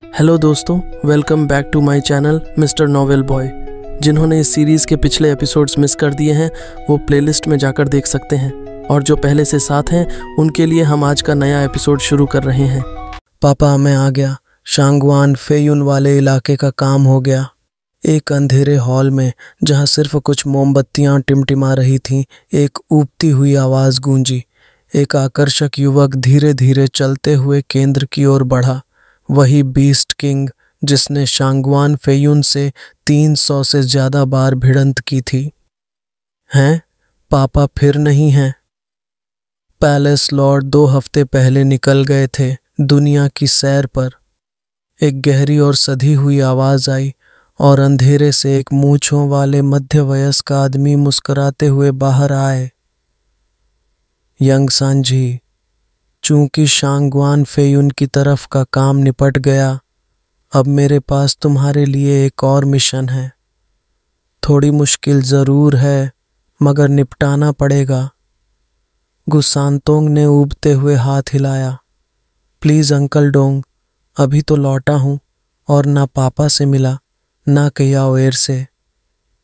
Hello दोस्तों, welcome back to my channel mister novel boy. जिन्होंने इस सीरीज़ के पिछले एपिसोड्स मिस कर दिए हैं वो प्लेलिस्ट में जाकर देख सकते हैं, और जो पहले से साथ हैं उनके लिए हम आज का नया एपिसोड शुरू कर रहे हैं। पापा, मैं आ गया। शांगवान फेयुन वाले इलाके का काम हो गया। एक अंधेरे हॉल में जहां सिर्फ कुछ मोमबत्तियां टिमटिमा रही थीं, एक ऊबती हुई आवाज़ गूंजी। एक आकर्षक युवक धीरे धीरे चलते हुए केंद्र की ओर बढ़ा। वही बीस्ट किंग जिसने शांगवान फेयुन से 300 से ज्यादा बार भिड़ंत की थी। हैं? पापा फिर नहीं हैं। पैलेस लॉर्ड 2 हफ्ते पहले निकल गए थे दुनिया की सैर पर। एक गहरी और सधी हुई आवाज आई और अंधेरे से एक मूंछों वाले मध्यवयस्क आदमी मुस्कुराते हुए बाहर आए। यंग सांझी, चूंकि शांगवान फेयुन की तरफ का काम निपट गया, अब मेरे पास तुम्हारे लिए एक और मिशन है। थोड़ी मुश्किल जरूर है, मगर निपटाना पड़ेगा। गुसानतोंग ने ऊबते हुए हाथ हिलाया। प्लीज अंकल डोंग, अभी तो लौटा हूं और ना पापा से मिला ना कयाओएर से।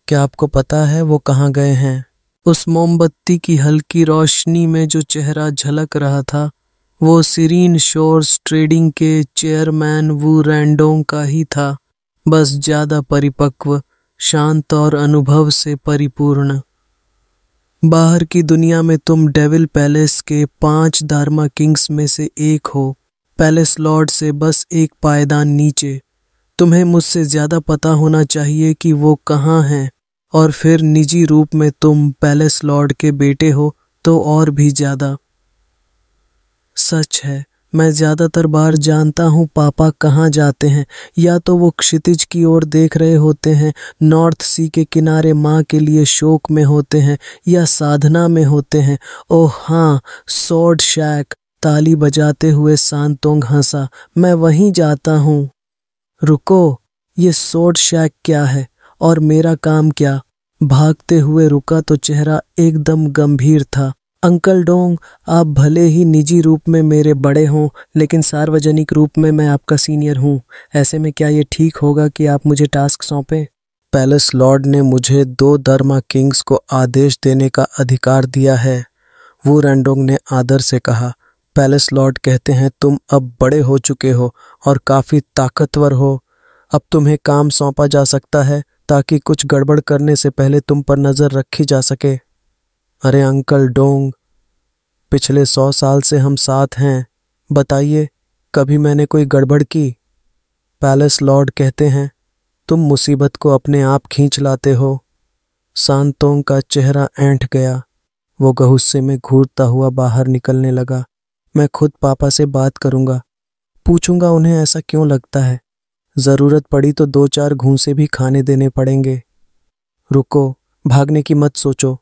क्या आपको पता है वो कहाँ गए हैं? उस मोमबत्ती की हल्की रोशनी में जो चेहरा झलक रहा था वो सीरीन शोर्स ट्रेडिंग के चेयरमैन वू रैंडोंग का ही था, बस ज्यादा परिपक्व, शांत और अनुभव से परिपूर्ण। बाहर की दुनिया में तुम डेविल पैलेस के 5 दार्मा किंग्स में से एक हो, पैलेस लॉर्ड से बस एक पायदान नीचे। तुम्हें मुझसे ज्यादा पता होना चाहिए कि वो कहाँ हैं, और फिर निजी रूप में तुम पैलेस लॉर्ड के बेटे हो तो और भी ज्यादा। सच है, मैं ज्यादातर बार जानता हूँ पापा कहाँ जाते हैं। या तो वो क्षितिज की ओर देख रहे होते हैं, नॉर्थ सी के किनारे माँ के लिए शोक में होते हैं, या साधना में होते हैं। ओह हाँ, सॉर्ड शैक, ताली बजाते हुए सांतोंग हंसा। मैं वहीं जाता हूँ। रुको, ये सॉर्ड शैक क्या है और मेरा काम क्या? भागते हुए रुका तो चेहरा एकदम गंभीर था। अंकल डोंग, आप भले ही निजी रूप में मेरे बड़े हों, लेकिन सार्वजनिक रूप में मैं आपका सीनियर हूँ। ऐसे में क्या ये ठीक होगा कि आप मुझे टास्क सौंपें? पैलेस लॉर्ड ने मुझे 2 दर्मा किंग्स को आदेश देने का अधिकार दिया है, वो रैंडोंग ने आदर से कहा। पैलेस लॉर्ड कहते हैं तुम अब बड़े हो चुके हो और काफी ताकतवर हो। अब तुम्हें काम सौंपा जा सकता है ताकि कुछ गड़बड़ करने से पहले तुम पर नजर रखी जा सके। अरे अंकल डोंग, पिछले 100 साल से हम साथ हैं, बताइए कभी मैंने कोई गड़बड़ की? पैलेस लॉर्ड कहते हैं तुम मुसीबत को अपने आप खींच लाते हो। सांतोंग का चेहरा ऐंठ गया। वो गुस्से में घूरता हुआ बाहर निकलने लगा। मैं खुद पापा से बात करूंगा, पूछूंगा उन्हें ऐसा क्यों लगता है। जरूरत पड़ी तो 2-4 घूंसे भी खाने देने पड़ेंगे। रुको, भागने की मत सोचो।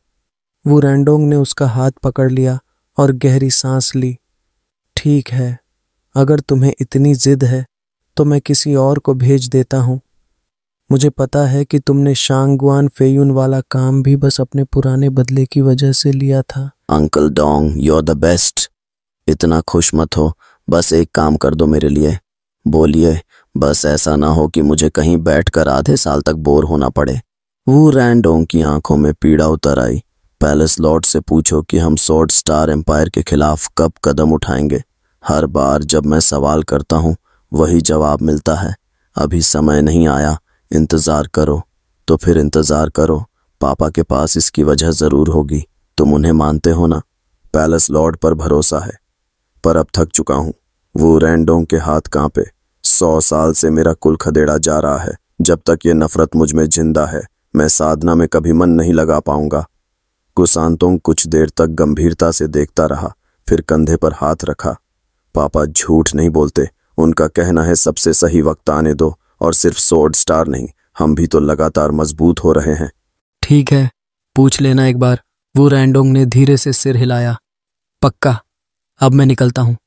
वो रैंडोंग ने उसका हाथ पकड़ लिया और गहरी सांस ली। ठीक है, अगर तुम्हें इतनी जिद है तो मैं किसी और को भेज देता हूँ। मुझे पता है कि तुमने शांगवान फेयुन वाला काम भी बस अपने पुराने बदले की वजह से लिया था। Uncle Dong, you are the best. इतना खुश मत हो, बस एक काम कर दो मेरे लिए। बोलिए, बस ऐसा ना हो कि मुझे कहीं बैठकर आधे साल तक बोर होना पड़े। वो रैंडोंग की आंखों में पीड़ा उतर आई। पैलेस लॉर्ड से पूछो कि हम सॉर्ड स्टार एम्पायर के खिलाफ कब कदम उठाएंगे। हर बार जब मैं सवाल करता हूँ वही जवाब मिलता है, अभी समय नहीं आया, इंतजार करो। तो फिर इंतजार करो, पापा के पास इसकी वजह जरूर होगी। तुम उन्हें मानते हो ना? पैलेस लॉर्ड पर भरोसा है, पर अब थक चुका हूँ। वो रैंडोंग के हाथ कांपे। 100 साल से मेरा कुल खदेड़ा जा रहा है। जब तक ये नफरत मुझ में जिंदा है मैं साधना में कभी मन नहीं लगा पाऊंगा। गुसानतोंग कुछ देर तक गंभीरता से देखता रहा, फिर कंधे पर हाथ रखा। पापा झूठ नहीं बोलते, उनका कहना है सबसे सही वक्त आने दो, और सिर्फ सॉर्ड स्टार नहीं, हम भी तो लगातार मजबूत हो रहे हैं। ठीक है, पूछ लेना एक बार। वो रैंडोंग ने धीरे से सिर हिलाया। पक्का, अब मैं निकलता हूँ।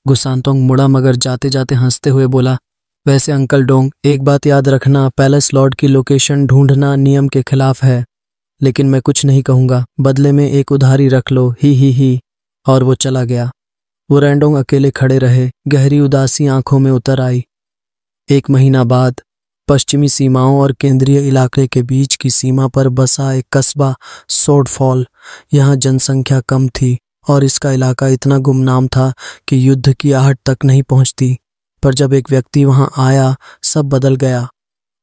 गुसानतोंग मुड़ा मगर जाते जाते हंसते हुए बोला, वैसे अंकल डोंग, एक बात याद रखना, पैलेस लॉर्ड की लोकेशन ढूंढना नियम के खिलाफ है। लेकिन मैं कुछ नहीं कहूंगा, बदले में एक उधारी रख लो, ही। और वो चला गया। वो रैंडोंग अकेले खड़े रहे। गहरी उदासी आंखों में उतर आई। एक महीना बाद पश्चिमी सीमाओं और केंद्रीय इलाके के बीच की सीमा पर बसा एक कस्बा सोडफॉल। यहाँ जनसंख्या कम थी और इसका इलाका इतना गुमनाम था कि युद्ध की आहट तक नहीं पहुंचती। पर जब एक व्यक्ति वहां आया, सब बदल गया।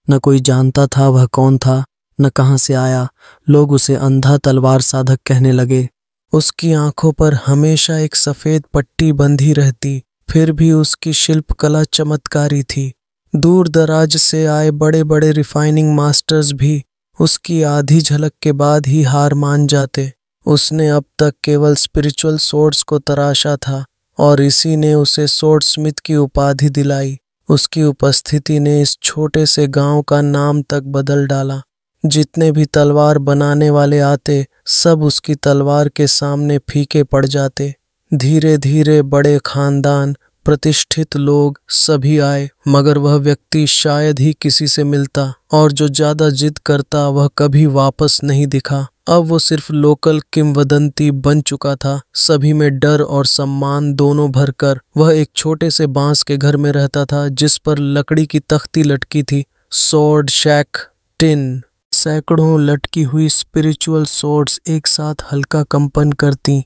न कोई जानता था वह कौन था, न कहां से आया। लोग उसे अंधा तलवार साधक कहने लगे। उसकी आंखों पर हमेशा एक सफेद पट्टी बंधी रहती, फिर भी उसकी शिल्पकला चमत्कारी थी। दूर दराज से आए बड़े बड़े रिफाइनिंग मास्टर्स भी उसकी आधी झलक के बाद ही हार मान जाते। उसने अब तक केवल स्पिरिचुअल सोर्ड्स को तराशा था और इसी ने उसे सोर्ड स्मिथ की उपाधि दिलाई। उसकी उपस्थिति ने इस छोटे से गांव का नाम तक बदल डाला। जितने भी तलवार बनाने वाले आते, सब उसकी तलवार के सामने फीके पड़ जाते। धीरे धीरे बड़े खानदान, प्रतिष्ठित लोग सभी आए, मगर वह व्यक्ति शायद ही किसी से मिलता और जो ज्यादा जिद करता वह कभी वापस नहीं दिखा। अब वो सिर्फ लोकल किंवदंती बन चुका था। सभी में डर और सम्मान दोनों भरकर वह एक छोटे से बांस के घर में रहता था जिस पर लकड़ी की तख्ती लटकी थी। सोर्ड शैक टिन। सैकड़ों लटकी हुई स्पिरिचुअल सोर्ड्स एक साथ हल्का कंपन करती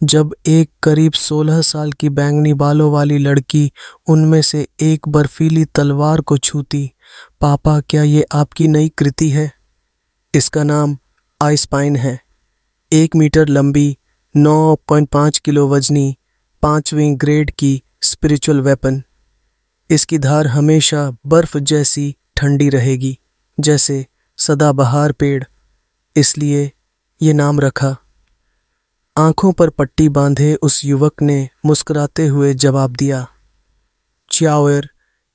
जब एक करीब 16 साल की बैंगनी बालों वाली लड़की उनमें से एक बर्फीली तलवार को छूती। पापा, क्या ये आपकी नई कृति है? इसका नाम आइस्पाइन है। 1 मीटर लंबी, 9.5 किलो वजनी, 5वीं ग्रेड की स्पिरिचुअल वेपन। इसकी धार हमेशा बर्फ जैसी ठंडी रहेगी, जैसे सदाबहार पेड़, इसलिए ये नाम रखा। आंखों पर पट्टी बांधे उस युवक ने मुस्कुराते हुए जवाब दिया, च्याओर,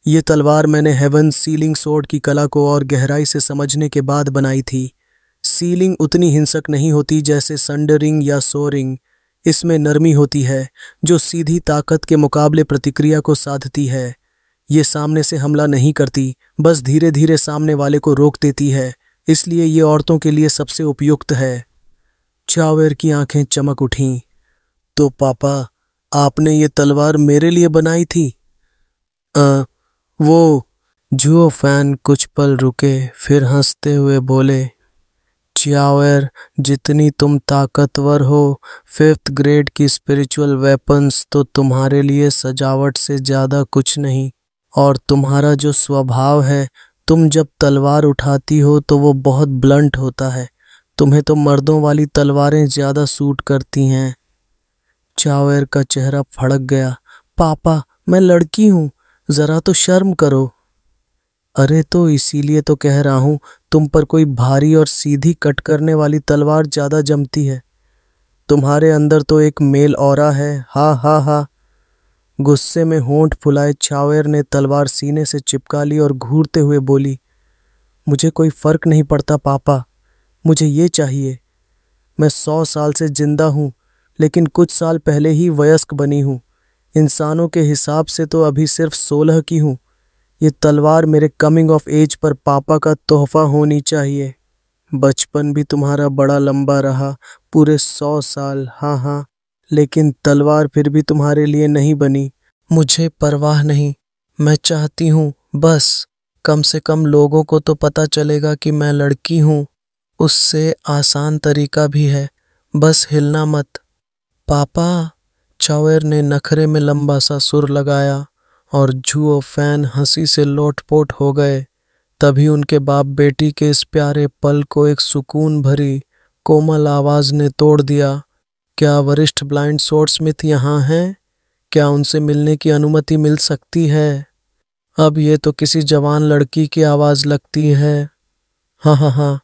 ये तलवार मैंने हेवन सीलिंग सोर्ड की कला को और गहराई से समझने के बाद बनाई थी। सीलिंग उतनी हिंसक नहीं होती जैसे संडरिंग या सोरिंग। इसमें नरमी होती है जो सीधी ताकत के मुकाबले प्रतिक्रिया को साधती है। ये सामने से हमला नहीं करती, बस धीरे धीरे सामने वाले को रोक देती है। इसलिए ये औरतों के लिए सबसे उपयुक्त है। च्याओर की आंखें चमक उठीं। तो पापा, आपने ये तलवार मेरे लिए बनाई थी? वो जुओ फैन कुछ पल रुके, फिर हंसते हुए बोले, च्याओर, जितनी तुम ताकतवर हो, 5th ग्रेड की स्पिरिचुअल वेपन्स तो तुम्हारे लिए सजावट से ज़्यादा कुछ नहीं। और तुम्हारा जो स्वभाव है, तुम जब तलवार उठाती हो तो वो बहुत ब्लंट होता है। तुम्हें तो मर्दों वाली तलवारें ज़्यादा सूट करती हैं। च्याओर का चेहरा फड़क गया। पापा, मैं लड़की हूँ, ज़रा तो शर्म करो। अरे तो इसीलिए तो कह रहा हूँ, तुम पर कोई भारी और सीधी कट करने वाली तलवार ज़्यादा जमती है। तुम्हारे अंदर तो एक मेल ऑरा है। हा हा हा। गुस्से में होंठ फुलाए च्याओर ने तलवार सीने से चिपका ली और घूरते हुए बोली, मुझे कोई फर्क नहीं पड़ता पापा, मुझे ये चाहिए। मैं 100 साल से जिंदा हूँ, लेकिन कुछ साल पहले ही वयस्क बनी हूँ। इंसानों के हिसाब से तो अभी सिर्फ 16 की हूँ। ये तलवार मेरे कमिंग ऑफ एज पर पापा का तोहफा होनी चाहिए। बचपन भी तुम्हारा बड़ा लंबा रहा, पूरे 100 साल। हाँ हाँ, लेकिन तलवार फिर भी तुम्हारे लिए नहीं बनी। मुझे परवाह नहीं, मैं चाहती हूँ बस कम से कम लोगों को तो पता चलेगा कि मैं लड़की हूँ। उससे आसान तरीका भी है, बस हिलना मत। पापा, च्याओर ने नखरे में लंबा सा सुर लगाया और जुओ फैन हंसी से लोटपोट हो गए। तभी उनके बाप बेटी के इस प्यारे पल को एक सुकून भरी कोमल आवाज ने तोड़ दिया। क्या वरिष्ठ ब्लाइंड सोर्ड स्मिथ यहाँ हैं? क्या उनसे मिलने की अनुमति मिल सकती है? अब ये तो किसी जवान लड़की की आवाज लगती है। हाँ हाँ हाँ,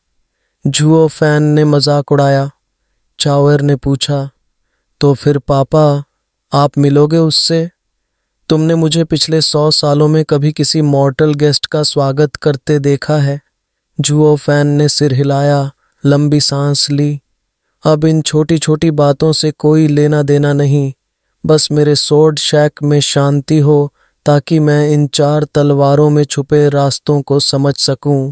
जुओ फैन ने मजाक उड़ाया। च्याओर ने पूछा, तो फिर पापा, आप मिलोगे उससे? तुमने मुझे पिछले 100 सालों में कभी किसी मॉर्टल गेस्ट का स्वागत करते देखा है? जुओ फैन ने सिर हिलाया, लंबी सांस ली। अब इन छोटी छोटी बातों से कोई लेना देना नहीं, बस मेरे सोर्ड शैक में शांति हो ताकि मैं इन 4 तलवारों में छुपे रास्तों को समझ सकूं।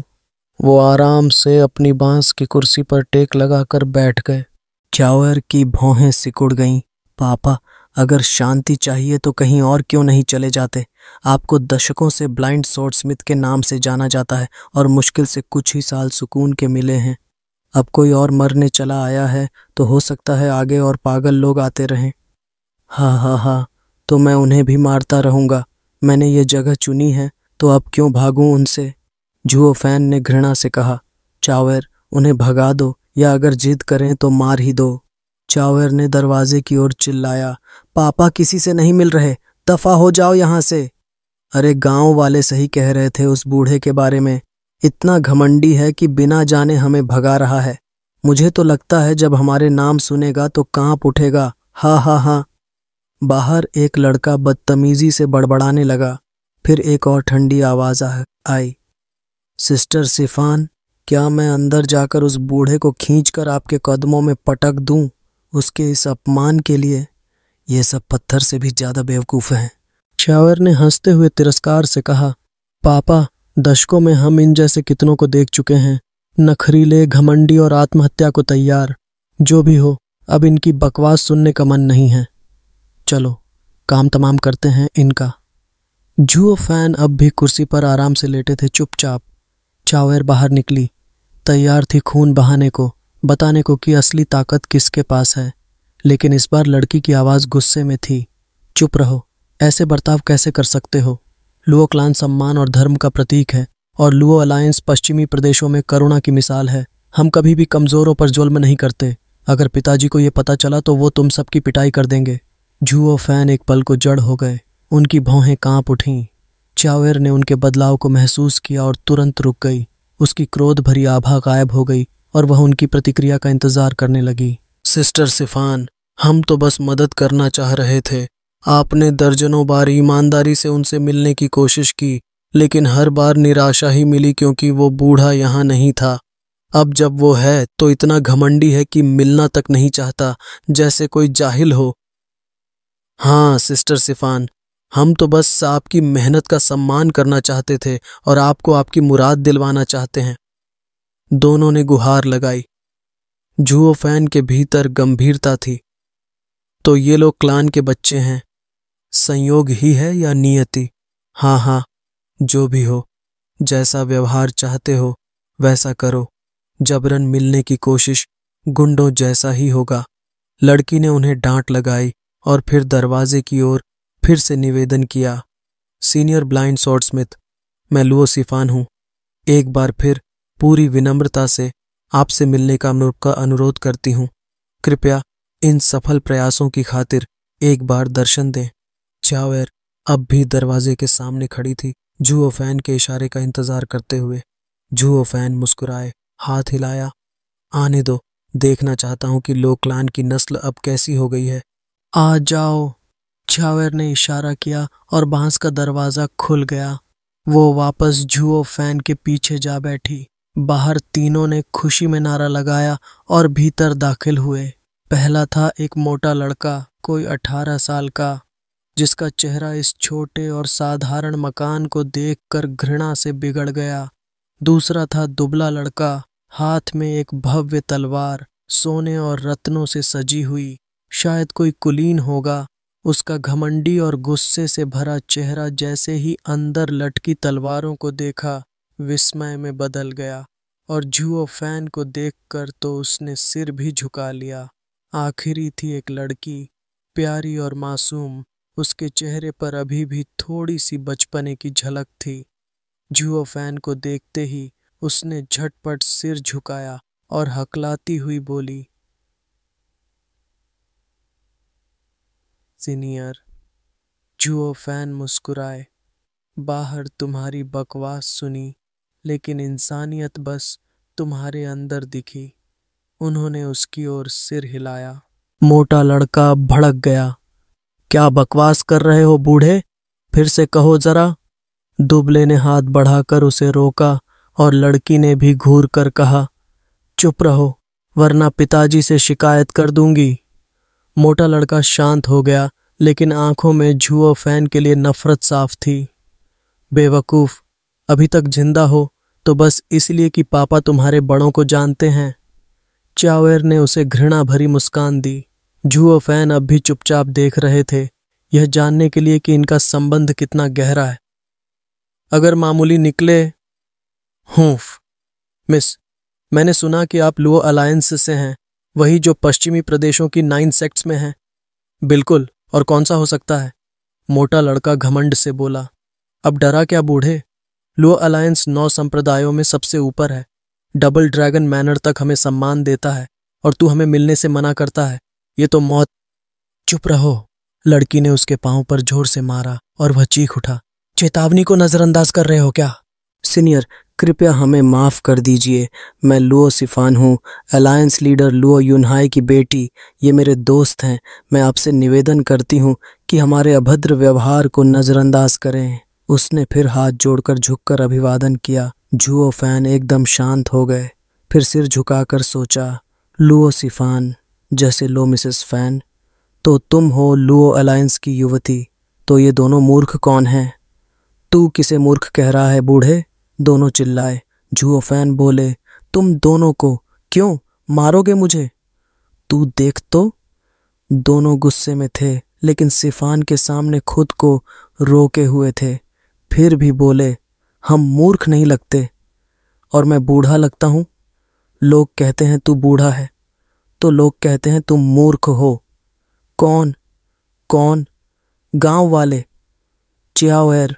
वो आराम से अपनी बांस की कुर्सी पर टेक लगाकर बैठ गए। च्याओर की भौहें सिकुड़ गईं। पापा, अगर शांति चाहिए तो कहीं और क्यों नहीं चले जाते? आपको दशकों से ब्लाइंड स्वॉर्डस्मिथ के नाम से जाना जाता है और मुश्किल से कुछ ही साल सुकून के मिले हैं। अब कोई और मरने चला आया है तो हो सकता है आगे और पागल लोग आते रहें। हाँ, तो मैं उन्हें भी मारता रहूंगा। मैंने ये जगह चुनी है तो अब क्यों भागूं उनसे? जुओ फैन ने घृणा से कहा। चावेर, उन्हें भगा दो या अगर जिद करें तो मार ही दो। चावेर ने दरवाजे की ओर चिल्लाया। पापा किसी से नहीं मिल रहे, दफा हो जाओ यहाँ से। अरे गांव वाले सही कह रहे थे उस बूढ़े के बारे में। इतना घमंडी है कि बिना जाने हमें भगा रहा है। मुझे तो लगता है जब हमारे नाम सुनेगा तो कांप उठेगा। हाँ। बाहर एक लड़का बदतमीजी से बड़बड़ाने लगा। फिर एक और ठंडी आवाज आई। सिस्टर सिफान, क्या मैं अंदर जाकर उस बूढ़े को खींचकर आपके कदमों में पटक दूं उसके इस अपमान के लिए? ये सब पत्थर से भी ज्यादा बेवकूफ हैं। चावेर ने हंसते हुए तिरस्कार से कहा, पापा, दशकों में हम इन जैसे कितनों को देख चुके हैं, नखरीले, घमंडी और आत्महत्या को तैयार। जो भी हो, अब इनकी बकवास सुनने का मन नहीं है। चलो काम तमाम करते हैं इनका। जुओ फैन अब भी कुर्सी पर आराम से लेटे थे, चुपचाप। चावेर बाहर निकली, तैयार थी खून बहाने को, बताने को कि असली ताकत किसके पास है। लेकिन इस बार लड़की की आवाज गुस्से में थी। चुप रहो, ऐसे बर्ताव कैसे कर सकते हो? लुओ क्लान सम्मान और धर्म का प्रतीक है और लुओ अलायंस पश्चिमी प्रदेशों में करुणा की मिसाल है। हम कभी भी कमजोरों पर जुल्म नहीं करते। अगर पिताजी को यह पता चला तो वो तुम सबकी पिटाई कर देंगे। जुओ फैन एक पल को जड़ हो गए, उनकी भौहें कांप उठीं। चावेर ने उनके बदलाव को महसूस किया और तुरंत रुक गई। उसकी क्रोध भरी आभा गायब हो गई और वह उनकी प्रतिक्रिया का इंतजार करने लगी। सिस्टर सिफान, हम तो बस मदद करना चाह रहे थे। आपने दर्जनों बार ईमानदारी से उनसे मिलने की कोशिश की, लेकिन हर बार निराशा ही मिली क्योंकि वो बूढ़ा यहाँ नहीं था। अब जब वो है तो इतना घमंडी है कि मिलना तक नहीं चाहता, जैसे कोई जाहिल हो। हाँ सिस्टर सिफान, हम तो बस आपकी मेहनत का सम्मान करना चाहते थे और आपको आपकी मुराद दिलवाना चाहते हैं। दोनों ने गुहार लगाई। जुओ फैन के भीतर गंभीरता थी। तो ये लोग क्लान के बच्चे हैं। संयोग ही है या नियति? हाँ, जो भी हो, जैसा व्यवहार चाहते हो वैसा करो। जबरन मिलने की कोशिश गुंडों जैसा ही होगा। लड़की ने उन्हें डांट लगाई और फिर दरवाजे की ओर फिर से निवेदन किया। सीनियर ब्लाइंड स्वॉर्डस्मिथ, मैं लुओ सिफान हूँ। एक बार फिर पूरी विनम्रता से आपसे मिलने का अनुरोध करती हूँ। कृपया इन सफल प्रयासों की खातिर एक बार दर्शन दें। चावेर अब भी दरवाजे के सामने खड़ी थी, जुओ फैन के इशारे का इंतजार करते हुए। जुओ फैन मुस्कुराए, हाथ हिलाया। आने दो, देखना चाहता हूं कि लो क्लान की नस्ल अब कैसी हो गई है। आ जाओ। चावेर ने इशारा किया और बांस का दरवाजा खुल गया। वो वापस जुओ फैन के पीछे जा बैठी। बाहर तीनों ने खुशी में नारा लगाया और भीतर दाखिल हुए। पहला था एक मोटा लड़का, कोई 18 साल का, जिसका चेहरा इस छोटे और साधारण मकान को देखकर घृणा से बिगड़ गया। दूसरा था दुबला लड़का, हाथ में एक भव्य तलवार, सोने और रत्नों से सजी हुई। शायद कोई कुलीन होगा। उसका घमंडी और गुस्से से भरा चेहरा जैसे ही अंदर लटकी तलवारों को देखा, विस्मय में बदल गया और जुओ फैन को देखकर तो उसने सिर भी झुका लिया। आखिरी थी एक लड़की, प्यारी और मासूम। उसके चेहरे पर अभी भी थोड़ी सी बचपने की झलक थी। जुओ फैन को देखते ही उसने झटपट सिर झुकाया और हकलाती हुई बोली, सीनियर। जुओ फैन मुस्कुराए। बाहर तुम्हारी बकवास सुनी, लेकिन इंसानियत बस तुम्हारे अंदर दिखी। उन्होंने उसकी ओर सिर हिलाया। मोटा लड़का भड़क गया। क्या बकवास कर रहे हो बूढ़े? फिर से कहो जरा। दुबले ने हाथ बढ़ाकर उसे रोका और लड़की ने भी घूर कर कहा, चुप रहो वरना पिताजी से शिकायत कर दूंगी। मोटा लड़का शांत हो गया, लेकिन आंखों में जुओ फैन के लिए नफरत साफ थी। बेवकूफ, अभी तक जिंदा हो तो बस इसलिए कि पापा तुम्हारे बड़ों को जानते हैं। चावेर ने उसे घृणा भरी मुस्कान दी। जुओ फैन अब भी चुपचाप देख रहे थे। यह जानने के लिए कि इनका संबंध कितना गहरा है। अगर मामूली निकले। हूफ। मिस, मैंने सुना कि आप लुओ अलायंस से हैं, वही जो पश्चिमी प्रदेशों की 9 सेक्ट्स में है। बिल्कुल, और कौन सा हो सकता है? मोटा लड़का घमंड से बोला। अब डरा क्या बूढ़े? लुओ अलायंस 9 संप्रदायों में सबसे ऊपर है। डबल ड्रैगन मैनर तक हमें सम्मान देता है और तू हमें मिलने से मना करता है। ये तो मौत। चुप रहो। लड़की ने उसके पांव पर जोर से मारा और वह चीख उठा। चेतावनी को नजरअंदाज कर रहे हो क्या? सीनियर, कृपया हमें माफ कर दीजिए। मैं लुओ सिफान हूँ, अलायंस लीडर लुओ युनहाई की बेटी। ये मेरे दोस्त हैं। मैं आपसे निवेदन करती हूँ कि हमारे अभद्र व्यवहार को नजरअंदाज करें। उसने फिर हाथ जोड़कर झुककर अभिवादन किया। जुओ फैन एकदम शांत हो गए। फिर सिर झुकाकर सोचा, लुओ सिफान, जैसे लो मिसेस फैन। तो तुम हो लुओ अलायंस की युवती। तो ये दोनों मूर्ख कौन हैं? तू किसे मूर्ख कह रहा है बूढ़े? दोनों चिल्लाए। जुओ फैन बोले, तुम दोनों को। क्यों मारोगे मुझे? तू देख तो। दोनों गुस्से में थे, लेकिन सिफान के सामने खुद को रोके हुए थे। फिर भी बोले, हम मूर्ख नहीं लगते। और मैं बूढ़ा लगता हूं? लोग कहते हैं तू बूढ़ा है, तो लोग कहते हैं तुम मूर्ख हो। कौन? कौन? गांव वाले, चियाओएर।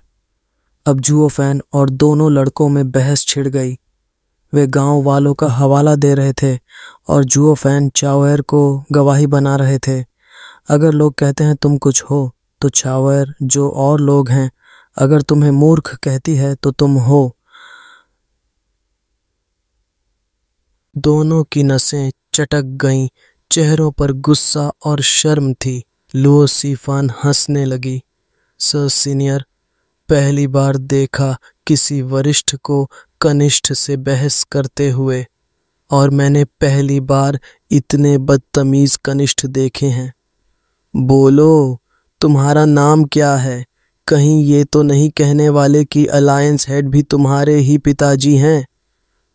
अब जुओ फैन और दोनों लड़कों में बहस छिड़ गई। वे गांव वालों का हवाला दे रहे थे और जुओ फैन चाओएर को गवाही बना रहे थे। अगर लोग कहते हैं तुम कुछ हो, तो चाओएर जो और लोग हैं, अगर तुम्हें मूर्ख कहती है तो तुम हो। दोनों की नसें चटक गईं, चेहरों पर गुस्सा और शर्म थी। लुओ सिफान हंसने लगी। सर सीनियर, पहली बार देखा किसी वरिष्ठ को कनिष्ठ से बहस करते हुए, और मैंने पहली बार इतने बदतमीज कनिष्ठ देखे हैं। बोलो, तुम्हारा नाम क्या है? कहीं ये तो नहीं कहने वाले कि अलायंस हेड भी तुम्हारे ही पिताजी हैं?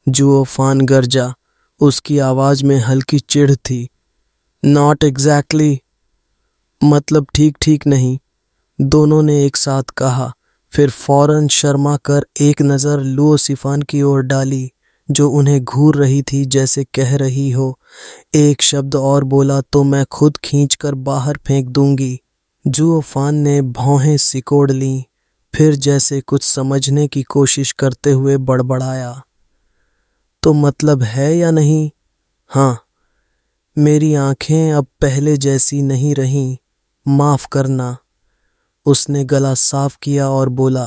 जुओ फैन गरजा। उसकी आवाज में हल्की चिढ़ थी। नॉट एग्जैक्टली, मतलब ठीक ठीक नहीं, दोनों ने एक साथ कहा। फिर फौरन शर्मा कर एक नज़र लुओ सिफान की ओर डाली, जो उन्हें घूर रही थी, जैसे कह रही हो, एक शब्द और बोला तो मैं खुद खींचकर बाहर फेंक दूंगी। जुओ फैन ने भौहें सिकोड़ लीं। फिर जैसे कुछ समझने की कोशिश करते हुए बड़बड़ाया, तो मतलब है या नहीं? हाँ, मेरी आंखें अब पहले जैसी नहीं रहीं, माफ करना। उसने गला साफ किया और बोला,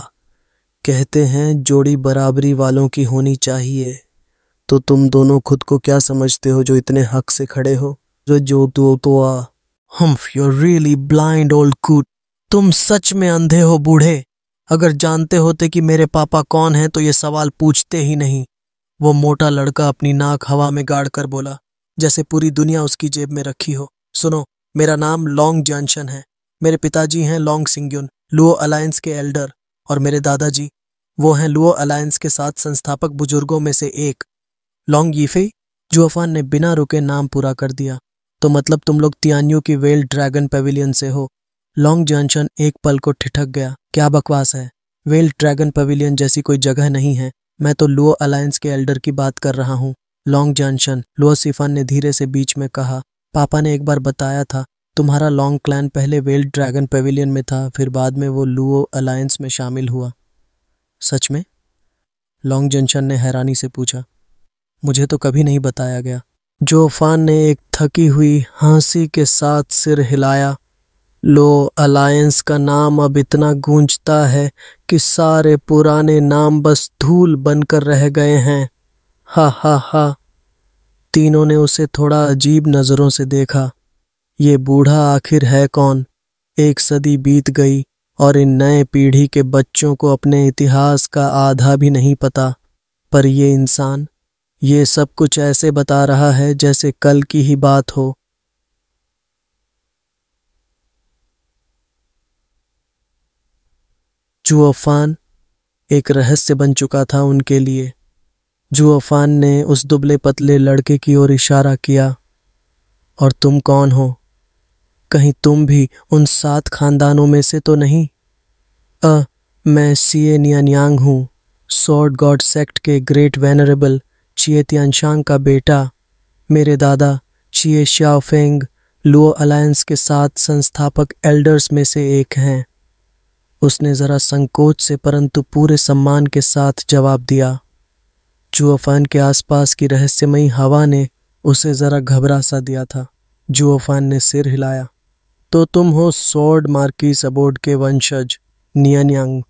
कहते हैं जोड़ी बराबरी वालों की होनी चाहिए। तो तुम दोनों खुद को क्या समझते हो जो इतने हक से खड़े हो? जो तो हम्फ, you're really blind old coot। तुम सच में अंधे हो बूढ़े। अगर जानते होते कि मेरे पापा कौन हैं तो ये सवाल पूछते ही नहीं। वो मोटा लड़का अपनी नाक हवा में गाड़ कर बोला, जैसे पूरी दुनिया उसकी जेब में रखी हो। सुनो, मेरा नाम लॉन्ग जॉनसन है। मेरे पिताजी हैं लॉन्ग सिंग्युन, लुओ अलायंस के एल्डर, और मेरे दादाजी, वो हैं लुओ अलायंस के 7 संस्थापक बुजुर्गों में से एक, लॉन्ग यीफेई। जुओ फैन ने बिना रुके नाम पूरा कर दिया। तो मतलब तुम लोग तियान्यू की वेल ड्रैगन पेविलियन से हो? लॉन्ग जॉनसन एक पल को ठिठक गया। क्या बकवास है? वेल ड्रैगन पेविलियन जैसी कोई जगह नहीं है। मैं तो लुओ अलायंस के एल्डर की बात कर रहा हूँ, लॉन्ग जॉनसन। लुओ सिफान ने धीरे से बीच में कहा, पापा ने एक बार बताया था तुम्हारा लॉन्ग क्लैन पहले वेल ड्रैगन पेविलियन में था, फिर बाद में वो लुओ अलायंस में शामिल हुआ। सच में? लॉन्ग जॉनसन ने हैरानी से पूछा। मुझे तो कभी नहीं बताया गया। जुओ फैन ने एक थकी हुई हंसी के साथ सिर हिलाया। लो अलायंस का नाम अब इतना गूंजता है कि सारे पुराने नाम बस धूल बनकर रह गए हैं। हा हा हा। तीनों ने उसे थोड़ा अजीब नजरों से देखा। ये बूढ़ा आखिर है कौन? 1 सदी बीत गई और इन नए पीढ़ी के बच्चों को अपने इतिहास का आधा भी नहीं पता। पर ये इंसान, ये सब कुछ ऐसे बता रहा है जैसे कल की ही बात हो। जुओ फैन एक रहस्य बन चुका था उनके लिए। जुओ फैन ने उस दुबले पतले लड़के की ओर इशारा किया। और तुम कौन हो? कहीं तुम भी उन 7 खानदानों में से तो नहीं? मैं सीए नियान्यांग हूँ, सॉर्ड गॉड सेक्ट के ग्रेट वेनरेबल चिए तियानशांग का बेटा। मेरे दादा चिए शाओफेंग लुओ अलायंस के 7 संस्थापक एल्डर्स में से एक हैं। उसने जरा संकोच से परंतु पूरे सम्मान के साथ जवाब दिया। जुओफान के आसपास की रहस्यमयी हवा ने उसे जरा घबरा सा दिया था। जुओफान ने सिर हिलाया। तो तुम हो सॉर्ड मार्किस अबोर्ड के वंशज नियान्यांग,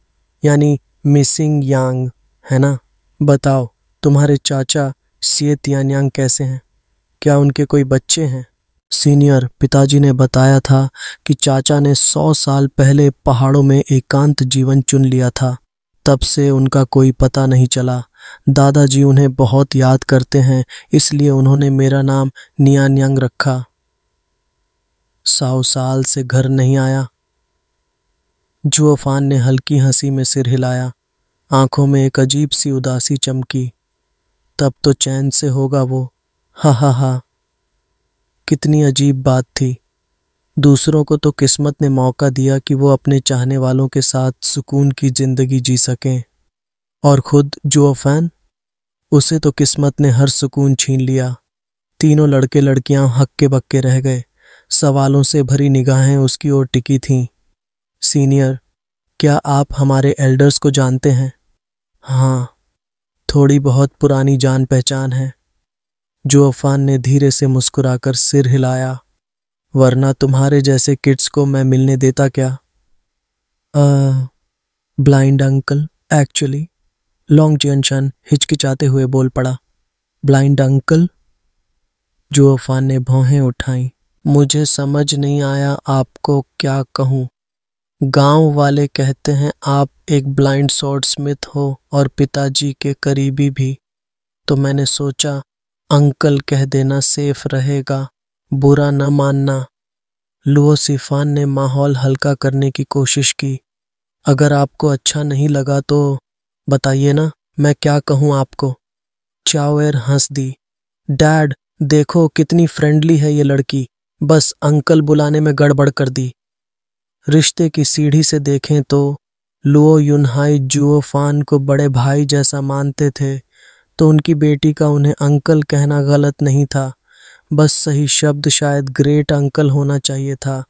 यानी मिसिंग यांग, है ना? बताओ, तुम्हारे चाचा सीए तियान्यांग कैसे हैं? क्या उनके कोई बच्चे हैं? सीनियर, पिताजी ने बताया था कि चाचा ने 100 साल पहले पहाड़ों में एकांत जीवन चुन लिया था। तब से उनका कोई पता नहीं चला। दादाजी उन्हें बहुत याद करते हैं, इसलिए उन्होंने मेरा नाम नियान्यांग रखा। 100 साल से घर नहीं आया? जुओफान ने हल्की हंसी में सिर हिलाया। आंखों में एक अजीब सी उदासी चमकी। तब तो चैन से होगा वो। हा हा हा। कितनी अजीब बात थी। दूसरों को तो किस्मत ने मौका दिया कि वो अपने चाहने वालों के साथ सुकून की जिंदगी जी सकें, और खुद जुओफान, उसे तो किस्मत ने हर सुकून छीन लिया। तीनों लड़के लड़कियां हक्के बक्के रह गए। सवालों से भरी निगाहें उसकी ओर टिकी थीं। सीनियर, क्या आप हमारे एल्डर्स को जानते हैं? हाँ, थोड़ी बहुत पुरानी जान पहचान है। जुओफान ने धीरे से मुस्कुराकर सिर हिलाया। वरना तुम्हारे जैसे किड्स को मैं मिलने देता क्या? Blind uncle, actually. लॉन्ग जियनशन हिचकिचाते हुए बोल पड़ा। Blind uncle? जुओफान ने भौहें उठाई। मुझे समझ नहीं आया आपको क्या कहूँ। गांव वाले कहते हैं आप एक ब्लाइंड स्वॉर्ड स्मिथ हो और पिताजी के करीबी भी, तो मैंने सोचा अंकल कह देना सेफ रहेगा, बुरा न मानना। लुओ सिफान ने माहौल हल्का करने की कोशिश की। अगर आपको अच्छा नहीं लगा तो बताइए ना, मैं क्या कहूँ आपको? चाओएर हंस दी। डैड, देखो कितनी फ्रेंडली है ये लड़की, बस अंकल बुलाने में गड़बड़ कर दी। रिश्ते की सीढ़ी से देखें तो लुओ युनहाई जुओफान को बड़े भाई जैसा मानते थे, तो उनकी बेटी का उन्हें अंकल कहना गलत नहीं था। बस सही शब्द शायद ग्रेट अंकल होना चाहिए था।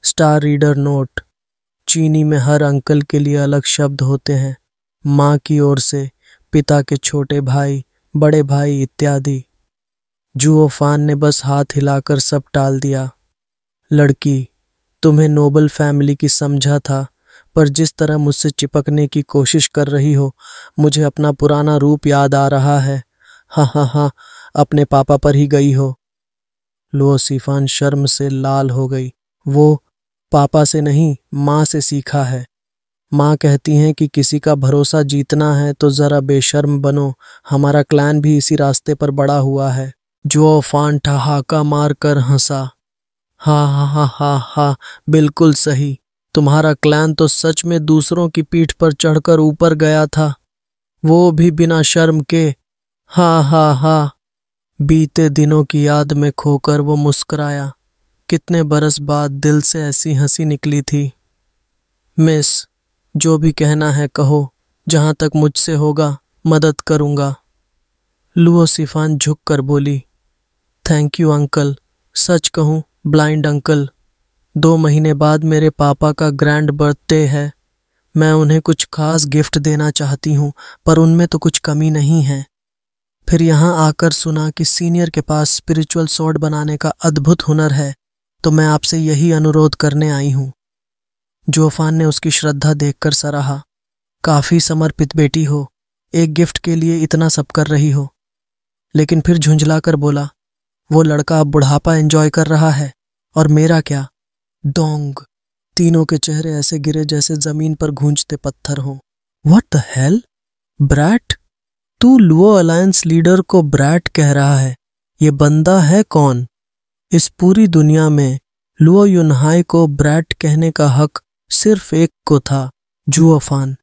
स्टार रीडर नोट: चीनी में हर अंकल के लिए अलग शब्द होते हैं, माँ की ओर से, पिता के छोटे भाई, बड़े भाई इत्यादि। जुओफान ने बस हाथ हिलाकर सब टाल दिया। लड़की, तुम्हें नोबल फैमिली की समझा था, पर जिस तरह मुझसे चिपकने की कोशिश कर रही हो, मुझे अपना पुराना रूप याद आ रहा है। हाँ हाँ हाँ, अपने पापा पर ही गई हो। लुओ सिफान शर्म से लाल हो गई। वो पापा से नहीं, माँ से सीखा है। माँ कहती हैं कि किसी का भरोसा जीतना है तो जरा बेशर्म बनो। हमारा क्लैन भी इसी रास्ते पर बड़ा हुआ है। जुओफान ठहाका मारकर हंसा। हाँ हाँ हाँ हाँ हाँ, बिल्कुल सही। तुम्हारा क्लैन तो सच में दूसरों की पीठ पर चढ़कर ऊपर गया था, वो भी बिना शर्म के। हाँ हाँ हाँ। बीते दिनों की याद में खोकर वो मुस्कुराया। कितने बरस बाद दिल से ऐसी हंसी निकली थी। मिस, जो भी कहना है कहो, जहां तक मुझसे होगा मदद करूंगा। लुओ सिफान झुक कर बोली। Thank you uncle. सच कहूं ब्लाइंड अंकल, 2 महीने बाद मेरे पापा का ग्रैंड बर्थडे है। मैं उन्हें कुछ खास गिफ्ट देना चाहती हूँ, पर उनमें तो कुछ कमी नहीं है। फिर यहाँ आकर सुना कि सीनियर के पास स्पिरिचुअल स्वॉर्ड बनाने का अद्भुत हुनर है, तो मैं आपसे यही अनुरोध करने आई हूँ। जुओफान ने उसकी श्रद्धा देखकर सराहा। काफी समर्पित बेटी हो, एक गिफ्ट के लिए इतना सब कर रही हो। लेकिन फिर झुंझलाकर बोला, वो लड़का अब बुढ़ापा एंजॉय कर रहा है, और मेरा क्या? डोंग। तीनों के चेहरे ऐसे गिरे जैसे जमीन पर गूंजते पत्थर हों। What the hell? ब्रैट? तू लुओ अलायंस लीडर को ब्रैट कह रहा है? ये बंदा है कौन? इस पूरी दुनिया में लुओ युनहाई को ब्रैट कहने का हक सिर्फ एक को था, जुओफान,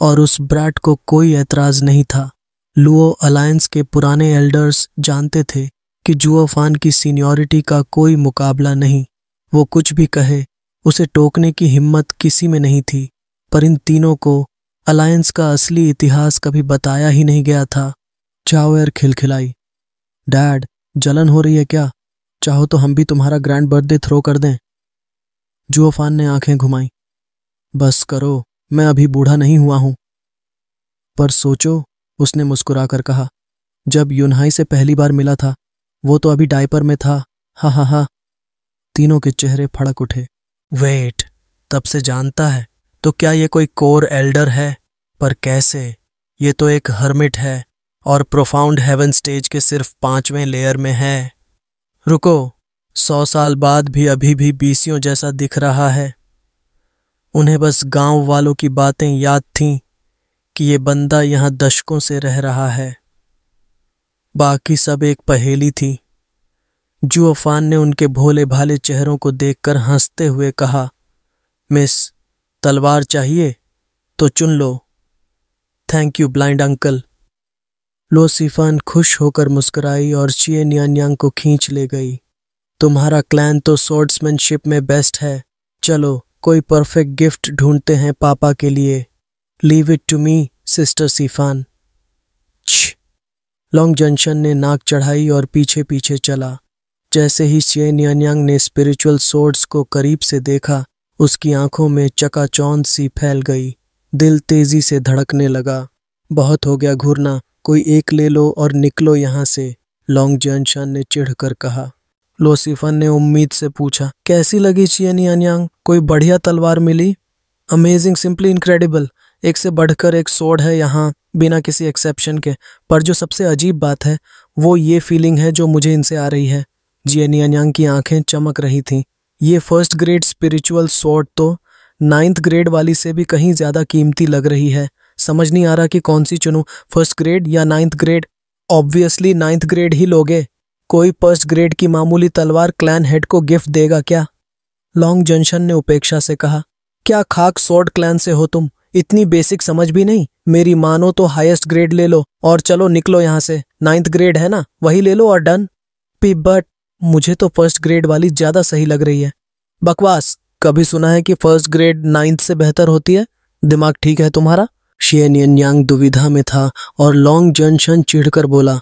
और उस ब्रैट को कोई ऐतराज नहीं था। लुओ अलायंस के पुराने एल्डर्स जानते थे कि जुओफान की सीनियरिटी का कोई मुकाबला नहीं, वो कुछ भी कहे, उसे टोकने की हिम्मत किसी में नहीं थी। पर इन तीनों को अलायंस का असली इतिहास कभी बताया ही नहीं गया था। चाओएर खिलखिलाई। डैड, जलन हो रही है क्या? चाहो तो हम भी तुम्हारा ग्रैंड बर्थडे थ्रो कर दें। जुओफान ने आंखें घुमाई। बस करो, मैं अभी बूढ़ा नहीं हुआ हूं। पर सोचो, उसने मुस्कुराकर कहा, जब युनहाई से पहली बार मिला था वो तो अभी डायपर में था। हा हा हा। तीनों के चेहरे फड़क उठे। वेट, तब से जानता है? तो क्या ये कोई कोर एल्डर है? पर कैसे? ये तो एक हर्मिट है और प्रोफाउंड हेवन स्टेज के सिर्फ 5वें लेयर में है। रुको, 100 साल बाद भी अभी भी बीसियों जैसा दिख रहा है। उन्हें बस गांव वालों की बातें याद थीं कि ये बंदा यहां दशकों से रह रहा है। बाकी सब एक पहेली थी। जुओफान ने उनके भोले भाले चेहरों को देखकर हंसते हुए कहा, मिस, तलवार चाहिए तो चुन लो। Thank you blind uncle. लो सिफान खुश होकर मुस्कुराई और चिए न्यान्यांग को खींच ले गई। तुम्हारा क्लैन तो स्वॉर्ड्समैनशिप में बेस्ट है। चलो कोई परफेक्ट गिफ्ट ढूंढते हैं पापा के लिए। Leave it to me sister Sifan. Long Junction ने नाक चढ़ाई और पीछे पीछे चला। जैसे ही चिए न्यान्यांग ने स्पिरिचुअल सोर्ड्स को करीब से देखा, उसकी आंखों में चकाचौंध सी फैल गई। दिल तेजी से धड़कने लगा। बहुत हो गया घूरना, कोई एक ले लो और निकलो यहां से, लॉन्ग जंक्शन ने चिढ़कर कहा। लो सिफान ने उम्मीद से पूछा, कैसी लगी चिए न्यान्यांग? कोई बढ़िया तलवार मिली? Amazing, simply incredible. एक से बढ़कर एक सोर्ड है यहाँ, बिना किसी एक्सेप्शन के। पर जो सबसे अजीब बात है वो ये फीलिंग है जो मुझे इनसे आ रही है। चिए न्यान्यांग की आंखें चमक रही थीं। ये फर्स्ट ग्रेड स्पिरिचुअल सोर्ड तो 9th ग्रेड वाली से भी कहीं ज्यादा कीमती लग रही है। समझ नहीं आ रहा कि कौन सी चुनूं, फर्स्ट ग्रेड या 9th grade. Obviously 9th grade ही लोगे। कोई फर्स्ट ग्रेड की मामूली तलवार क्लैन हेड को गिफ्ट देगा क्या? लॉन्ग जंक्शन ने उपेक्षा से कहा, क्या खाक सोर्ड क्लैन से हो तुम? इतनी बेसिक समझ भी नहीं? मेरी मानो तो हाईएस्ट ग्रेड ले लो और चलो निकलो यहाँ से। 9th ग्रेड है ना, वही ले लो और डन। बट मुझे तो फर्स्ट ग्रेड वाली ज्यादा सही लग रही है। बकवास, कभी सुना है कि फर्स्ट ग्रेड 9th से बेहतर होती है? दिमाग ठीक है तुम्हारा? चिए न्यान्यांग दुविधा में था और लॉन्ग जंक्शन चिढ़कर बोला,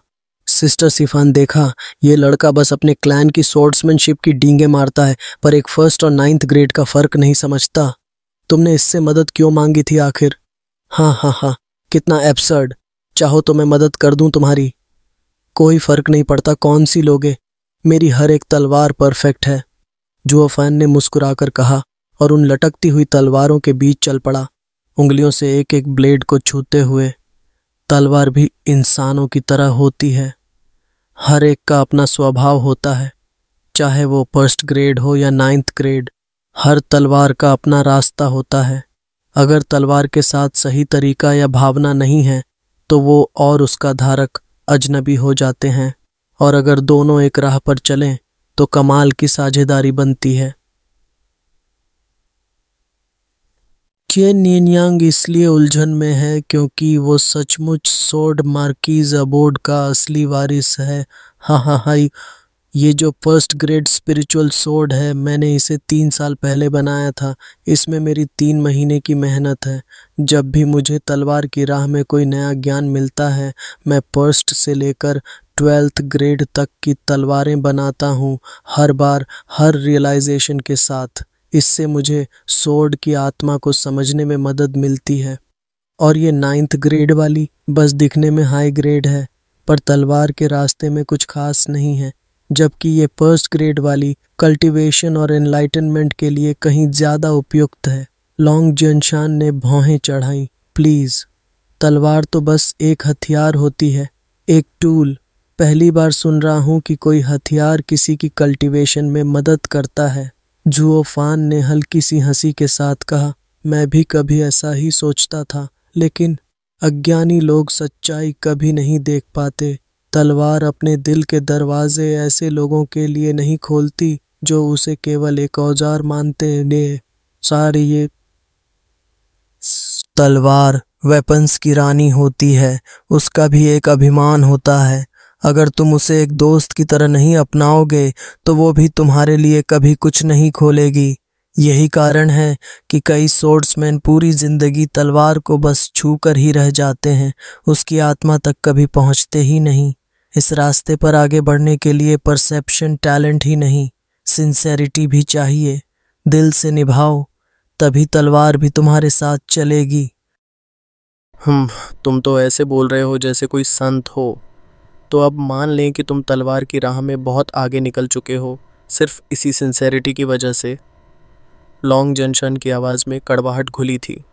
सिस्टर सिफान, देखा, ये लड़का बस अपने क्लैन की स्वॉर्ड्समैनशिप की डींगे मारता है, पर एक फर्स्ट और 9th ग्रेड का फर्क नहीं समझता। तुमने इससे मदद क्यों मांगी थी आखिर? हाँ, कितना एब्सर्ड। चाहो तो मैं मदद कर दूं तुम्हारी। कोई फर्क नहीं पड़ता कौन सी लोगे, मेरी हर एक तलवार परफेक्ट है, जुओफान ने मुस्कुराकर कहा और उन लटकती हुई तलवारों के बीच चल पड़ा, उंगलियों से एक एक ब्लेड को छूते हुए। तलवार भी इंसानों की तरह होती है, हर एक का अपना स्वभाव होता है, चाहे वो फर्स्ट ग्रेड हो या 9th ग्रेड। हर तलवार का अपना रास्ता होता है। अगर तलवार के साथ सही तरीका या भावना नहीं है तो वो और उसका धारक अजनबी हो जाते हैं, और अगर दोनों एक राह पर चलें तो कमाल की साझेदारी बनती है। चिए न्यान्यांग इसलिए उलझन में है क्योंकि वो सचमुच सोर्ड मार्कीज अबोर्ड का असली वारिस है। हाँ, ये जो फर्स्ट ग्रेड स्पिरिचुअल सोर्ड है, मैंने इसे 3 साल पहले बनाया था। इसमें मेरी 3 महीने की मेहनत है। जब भी मुझे तलवार की राह में कोई नया ज्ञान मिलता है, मैं फर्स्ट से लेकर 12th ग्रेड तक की तलवारें बनाता हूँ, हर बार हर रियलाइजेशन के साथ। इससे मुझे सोर्ड की आत्मा को समझने में मदद मिलती है। और ये 9th ग्रेड वाली बस दिखने में हाई ग्रेड है, पर तलवार के रास्ते में कुछ खास नहीं है, जबकि ये फर्स्ट ग्रेड वाली कल्टीवेशन और एनलाइटनमेंट के लिए कहीं ज्यादा उपयुक्त है। लॉन्ग जंक्शन ने भौहें चढ़ाई। प्लीज, तलवार तो बस एक हथियार होती है, एक टूल। पहली बार सुन रहा हूँ कि कोई हथियार किसी की कल्टीवेशन में मदद करता है। जुओफान ने हल्की सी हंसी के साथ कहा, मैं भी कभी ऐसा ही सोचता था, लेकिन अज्ञानी लोग सच्चाई कभी नहीं देख पाते। तलवार अपने दिल के दरवाजे ऐसे लोगों के लिए नहीं खोलती जो उसे केवल एक औजार मानते हैं। सारी ये तलवार वेपन्स की रानी होती है, उसका भी एक अभिमान होता है। अगर तुम उसे एक दोस्त की तरह नहीं अपनाओगे तो वो भी तुम्हारे लिए कभी कुछ नहीं खोलेगी। यही कारण है कि कई सोर्ड्समैन पूरी जिंदगी तलवार को बस छू कर ही रह जाते हैं, उसकी आत्मा तक कभी पहुंचते ही नहीं। इस रास्ते पर आगे बढ़ने के लिए परसेप्शन, टैलेंट ही नहीं, सिंसेरिटी भी चाहिए। दिल से निभाओ, तभी तलवार भी तुम्हारे साथ चलेगी। तुम तो ऐसे बोल रहे हो जैसे कोई संत हो। तो अब मान लें कि तुम तलवार की राह में बहुत आगे निकल चुके हो, सिर्फ इसी सिंसेरिटी की वजह से। लॉन्ग जंशन की आवाज़ में कड़वाहट घुली थी।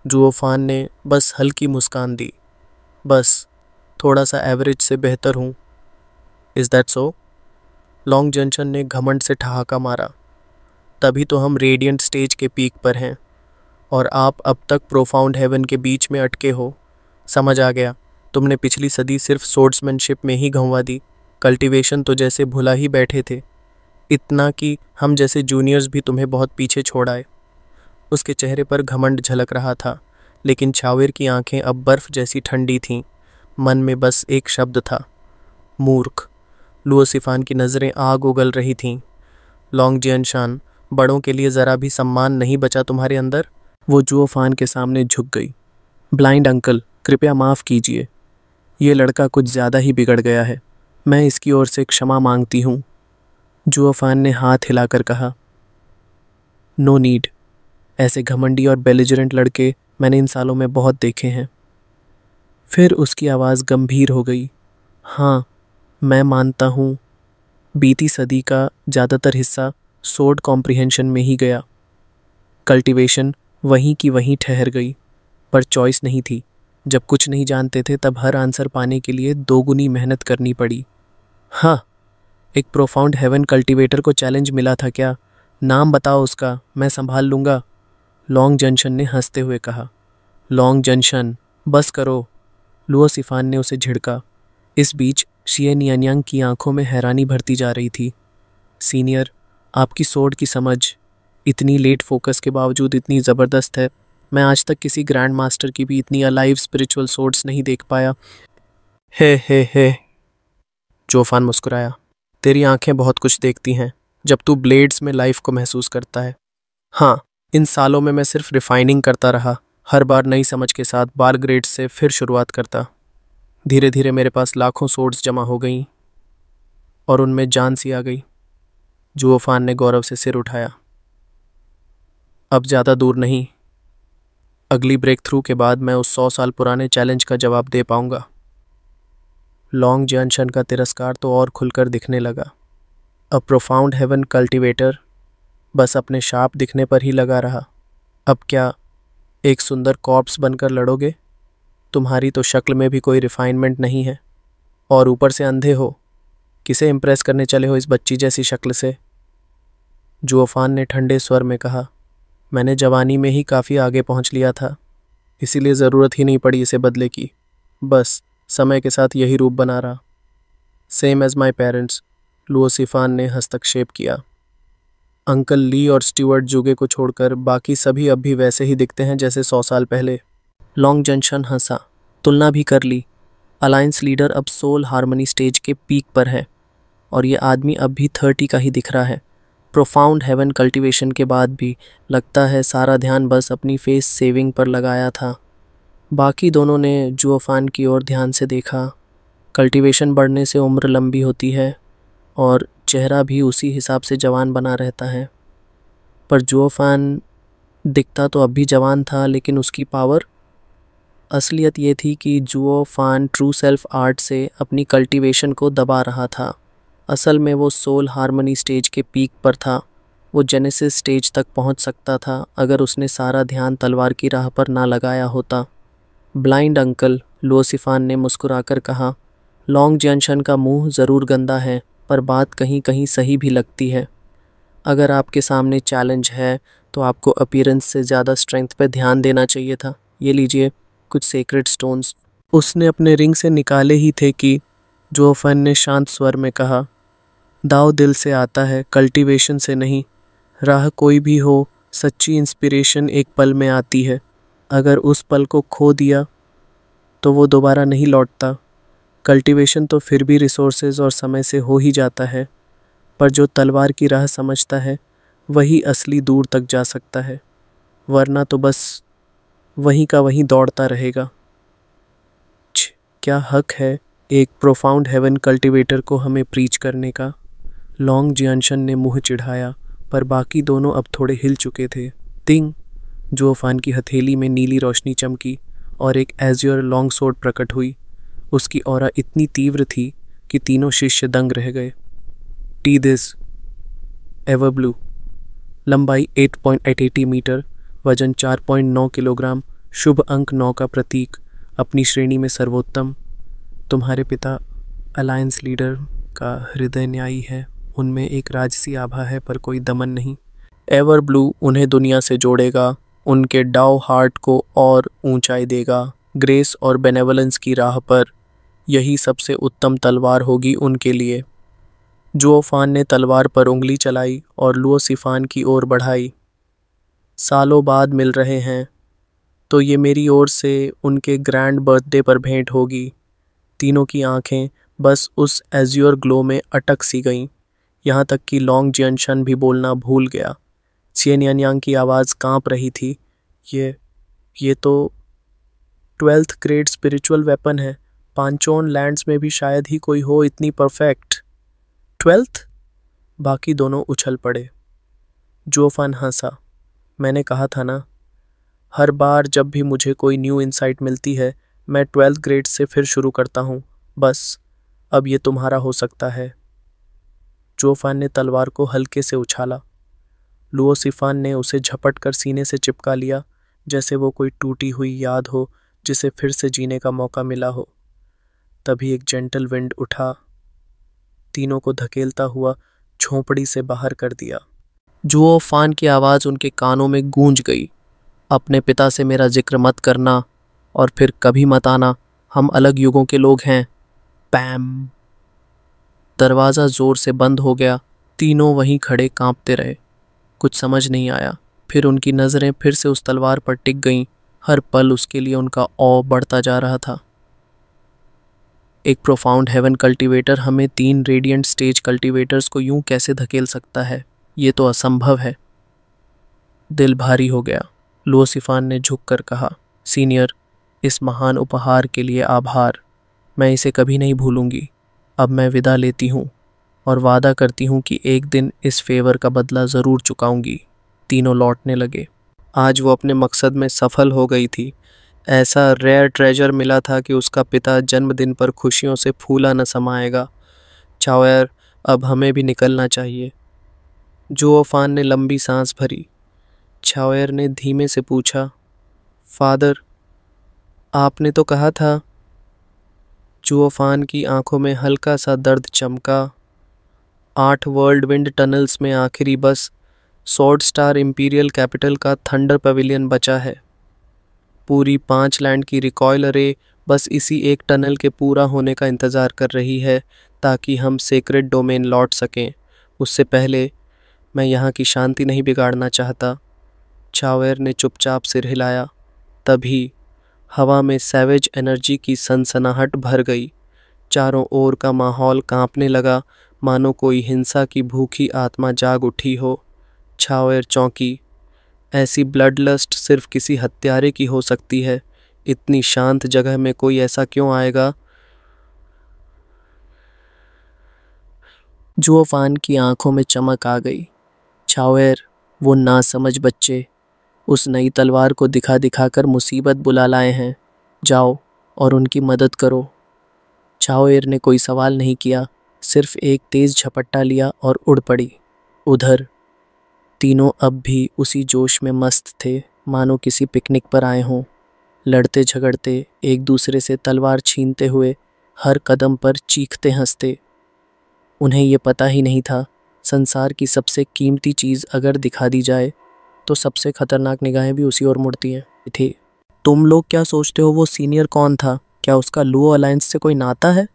जुओफान ने बस हल्की मुस्कान दी। बस थोड़ा सा एवरेज से बेहतर हूँ। Is that so? Long junction ने घमंड से ठहाका मारा। तभी तो हम रेडिएंट स्टेज के पीक पर हैं और आप अब तक प्रोफाउंड हेवन के बीच में अटके हो। समझ आ गया, तुमने पिछली सदी सिर्फ सोर्ड्समैनशिप में ही गंवा दी। कल्टीवेशन तो जैसे भुला ही बैठे थे, इतना कि हम जैसे जूनियर्स भी तुम्हें बहुत पीछे छोड़ आए। उसके चेहरे पर घमंड झलक रहा था, लेकिन छावेर की आंखें अब बर्फ जैसी ठंडी थीं। मन में बस एक शब्द था, मूर्ख। लुओसिफान की नज़रें आग उगल रही थीं। लॉन्ग जियनशान, बड़ों के लिए ज़रा भी सम्मान नहीं बचा तुम्हारे अंदर? वो जुओफान के सामने झुक गई। ब्लाइंड अंकल, कृपया माफ़ कीजिए। ये लड़का कुछ ज़्यादा ही बिगड़ गया है। मैं इसकी ओर से क्षमा मांगती हूँ। जुओफान ने हाथ हिलाकर कहा, नो नीड। ऐसे घमंडी और बेलिजरेंट लड़के मैंने इन सालों में बहुत देखे हैं। फिर उसकी आवाज़ गंभीर हो गई। हाँ, मैं मानता हूँ, बीती सदी का ज़्यादातर हिस्सा सोर्ड कॉम्प्रिहेंशन में ही गया। कल्टीवेशन वहीं की वहीं ठहर गई, पर चॉइस नहीं थी। जब कुछ नहीं जानते थे तब हर आंसर पाने के लिए दोगुनी मेहनत करनी पड़ी। हाँ, एक प्रोफाउंड हेवन कल्टीवेटर को चैलेंज मिला था क्या? नाम बताओ उसका, मैं संभाल लूँगा। लॉन्ग जंशन ने हंसते हुए कहा। लॉन्ग जंशन, बस करो। लुओसिफान ने उसे झिड़का। इस बीच शियनियांग की आंखों में हैरानी भरती जा रही थी। सीनियर, आपकी सोर्ड की समझ इतनी लेट फोकस के बावजूद इतनी ज़बरदस्त है। मैं आज तक किसी ग्रैंड मास्टर की भी इतनी अलाइव स्पिरिचुअल सोर्ड्स नहीं देख पाया। हे। जोफान मुस्कुराया। तेरी आंखें बहुत कुछ देखती हैं जब तू ब्लेड्स में लाइफ को महसूस करता है। हाँ, इन सालों में मैं सिर्फ रिफाइनिंग करता रहा, हर बार नई समझ के साथ बार ग्रेड्स से फिर शुरुआत करता। धीरे धीरे मेरे पास लाखों सोर्ड्स जमा हो गईं और उनमें जान सी आ गई। जुओफान ने गौरव से सिर उठाया। अब ज़्यादा दूर नहीं। अगली ब्रेक थ्रू के बाद मैं उस 100 साल पुराने चैलेंज का जवाब दे पाऊंगा। लॉन्ग जंशन का तिरस्कार तो और खुलकर दिखने लगा। अ प्रोफाउंड हेवन कल्टीवेटर बस अपने शाप दिखने पर ही लगा रहा। अब क्या एक सुंदर कॉर्प्स बनकर लड़ोगे? तुम्हारी तो शक्ल में भी कोई रिफाइनमेंट नहीं है और ऊपर से अंधे हो। किसे इम्प्रेस करने चले हो इस बच्ची जैसी शक्ल से? जुओफान ने ठंडे स्वर में कहा, मैंने जवानी में ही काफ़ी आगे पहुंच लिया था, इसीलिए ज़रूरत ही नहीं पड़ी इसे बदले की। बस समय के साथ यही रूप बना रहा। सेम एज माई पेरेंट्स, लुओसिफान ने हस्तक्षेप किया। अंकल ली और स्टीवर्ट जुगे को छोड़कर बाकी सभी अब भी वैसे ही दिखते हैं जैसे 100 साल पहले। लॉन्ग जंशन हंसा। तुलना भी कर ली। अलायंस लीडर अब सोल हार्मनी स्टेज के पीक पर है और ये आदमी अब भी 30 का ही दिख रहा है। प्रोफाउंड हेवन कल्टीवेशन के बाद भी लगता है सारा ध्यान बस अपनी फेस सेविंग पर लगाया था। बाकी दोनों ने जुओफान की ओर ध्यान से देखा। कल्टीवेशन बढ़ने से उम्र लंबी होती है और चेहरा भी उसी हिसाब से जवान बना रहता है। पर जुओफान दिखता तो अब भी जवान था, लेकिन उसकी पावर, असलियत ये थी कि जुओफान ट्रू सेल्फ आर्ट से अपनी कल्टीवेशन को दबा रहा था। असल में वो सोल हार्मनी स्टेज के पीक पर था। वो जेनेसिस स्टेज तक पहुंच सकता था अगर उसने सारा ध्यान तलवार की राह पर ना लगाया होता। ब्लाइंड अंकल, लुओसिफान ने मुस्कुराकर कहा, लॉन्ग जंशन का मुंह ज़रूर गंदा है, पर बात कहीं कहीं सही भी लगती है। अगर आपके सामने चैलेंज है तो आपको अपीयरेंस से ज़्यादा स्ट्रेंथ पर ध्यान देना चाहिए था। ये लीजिए कुछ सेक्रेट स्टोन्स। उसने अपने रिंग से निकाले ही थे कि जुओफान ने शांत स्वर में कहा, दाव दिल से आता है, कल्टीवेशन से नहीं। राह कोई भी हो, सच्ची इंस्पिरेशन एक पल में आती है। अगर उस पल को खो दिया तो वो दोबारा नहीं लौटता। कल्टीवेशन तो फिर भी रिसोर्सेज और समय से हो ही जाता है, पर जो तलवार की राह समझता है वही असली दूर तक जा सकता है, वरना तो बस वहीं का वहीं दौड़ता रहेगा। क्या हक है एक प्रोफाउंड हेवन कल्टीवेटर को हमें प्रीच करने का। लॉन्ग जियानशन ने मुंह चिढ़ाया, पर बाकी दोनों अब थोड़े हिल चुके थे। तिंग, जुओफान की हथेली में नीली रोशनी चमकी और एक एज्योर लॉन्ग सोर्ड प्रकट हुई। उसकी ऑरा इतनी तीव्र थी कि तीनों शिष्य दंग रह गए। टी दिस एवर ब्लू, लंबाई 8.80 मीटर, वजन 4.9 किलोग्राम, शुभ अंक 9 का प्रतीक, अपनी श्रेणी में सर्वोत्तम। तुम्हारे पिता अलायंस लीडर का हृदय न्यायी है, उनमें एक राजसी आभा है पर कोई दमन नहीं। एवर ब्लू उन्हें दुनिया से जोड़ेगा, उनके डाउ हार्ट को और ऊंचाई देगा। ग्रेस और बेनेवलेंस की राह पर यही सबसे उत्तम तलवार होगी उनके लिए। जुओफान ने तलवार पर उंगली चलाई और लुओसिफान की ओर बढ़ाई। सालों बाद मिल रहे हैं, तो ये मेरी ओर से उनके ग्रैंड बर्थडे पर भेंट होगी। तीनों की आंखें बस उस एज्योर ग्लो में अटक सी गईं, यहाँ तक कि लॉन्ग जियनशन भी बोलना भूल गया। चियनयांग की आवाज़ कांप रही थी। ये तो 12th ग्रेड स्पिरिचुअल वेपन है। पांचोन लैंड्स में भी शायद ही कोई हो इतनी परफेक्ट। 12th? बाकी दोनों उछल पड़े। जोफान हंसा। मैंने कहा था ना, हर बार जब भी मुझे कोई न्यू इंसाइट मिलती है मैं 12th ग्रेड से फिर शुरू करता हूँ। बस अब ये तुम्हारा हो सकता है। जोफान ने तलवार को हल्के से उछाला। लुओसिफान ने उसे झपट कर सीने से चिपका लिया, जैसे वो कोई टूटी हुई याद हो जिसे फिर से जीने का मौका मिला हो। तभी एक जेंटल विंड उठा, तीनों को धकेलता हुआ झोंपड़ी से बाहर कर दिया। जुओफान की आवाज़ उनके कानों में गूंज गई। अपने पिता से मेरा जिक्र मत करना और फिर कभी मत आना, हम अलग युगों के लोग हैं। पैम। दरवाज़ा ज़ोर से बंद हो गया। तीनों वहीं खड़े कांपते रहे। कुछ समझ नहीं आया। फिर उनकी नज़रें फिर से उस तलवार पर टिक गईं। हर पल उसके लिए उनका औ बढ़ता जा रहा था। एक प्रोफाउंड हेवन कल्टीवेटर हमें 3 रेडिएंट स्टेज कल्टीवेटर्स को यूं कैसे धकेल सकता है? ये तो असंभव है। दिल भारी हो गया। लुओसिफान ने झुककर कहा, सीनियर, इस महान उपहार के लिए आभार। मैं इसे कभी नहीं भूलूंगी। अब मैं विदा लेती हूँ और वादा करती हूँ कि एक दिन इस फेवर का बदला ज़रूर चुकाऊंगी। तीनों लौटने लगे। आज वो अपने मकसद में सफल हो गई थी। ऐसा रेयर ट्रेजर मिला था कि उसका पिता जन्मदिन पर खुशियों से फूला न समाएगा। चावेर, अब हमें भी निकलना चाहिए। जुओफान ने लंबी सांस भरी। चावेर ने धीमे से पूछा, फादर, आपने तो कहा था। जुओफान की आंखों में हल्का सा दर्द चमका। 8 वर्ल्ड विंड टनल्स में आखिरी बस सॉर्ड स्टार इंपीरियल कैपिटल का थंडर पवेलियन बचा है। पूरी 5 लैंड की रिकॉयल अरे बस इसी एक टनल के पूरा होने का इंतज़ार कर रही है ताकि हम सेक्रेड डोमेन लौट सकें। उससे पहले मैं यहाँ की शांति नहीं बिगाड़ना चाहता। चावेर ने चुपचाप सिर हिलाया। तभी हवा में सैवेज एनर्जी की सनसनाहट भर गई। चारों ओर का माहौल कांपने लगा, मानो कोई हिंसा की भूखी आत्मा जाग उठी हो। चावेर चौंकी। ऐसी ब्लड लस्ट सिर्फ किसी हत्यारे की हो सकती है। इतनी शांत जगह में कोई ऐसा क्यों आएगा? जुओफान की आंखों में चमक आ गई। चावेर, वो नासमझ बच्चे उस नई तलवार को दिखा दिखाकर मुसीबत बुला लाए हैं। जाओ और उनकी मदद करो। चावेर ने कोई सवाल नहीं किया, सिर्फ एक तेज झपट्टा लिया और उड़ पड़ी। उधर तीनों अब भी उसी जोश में मस्त थे, मानो किसी पिकनिक पर आए हों। लड़ते झगड़ते, एक दूसरे से तलवार छीनते हुए, हर कदम पर चीखते हंसते। उन्हें ये पता ही नहीं था, संसार की सबसे कीमती चीज़ अगर दिखा दी जाए तो सबसे खतरनाक निगाहें भी उसी ओर मुड़ती हैं। थी। तुम लोग क्या सोचते हो वो सीनियर कौन था? क्या उसका लुओ अलायंस से कोई नाता है?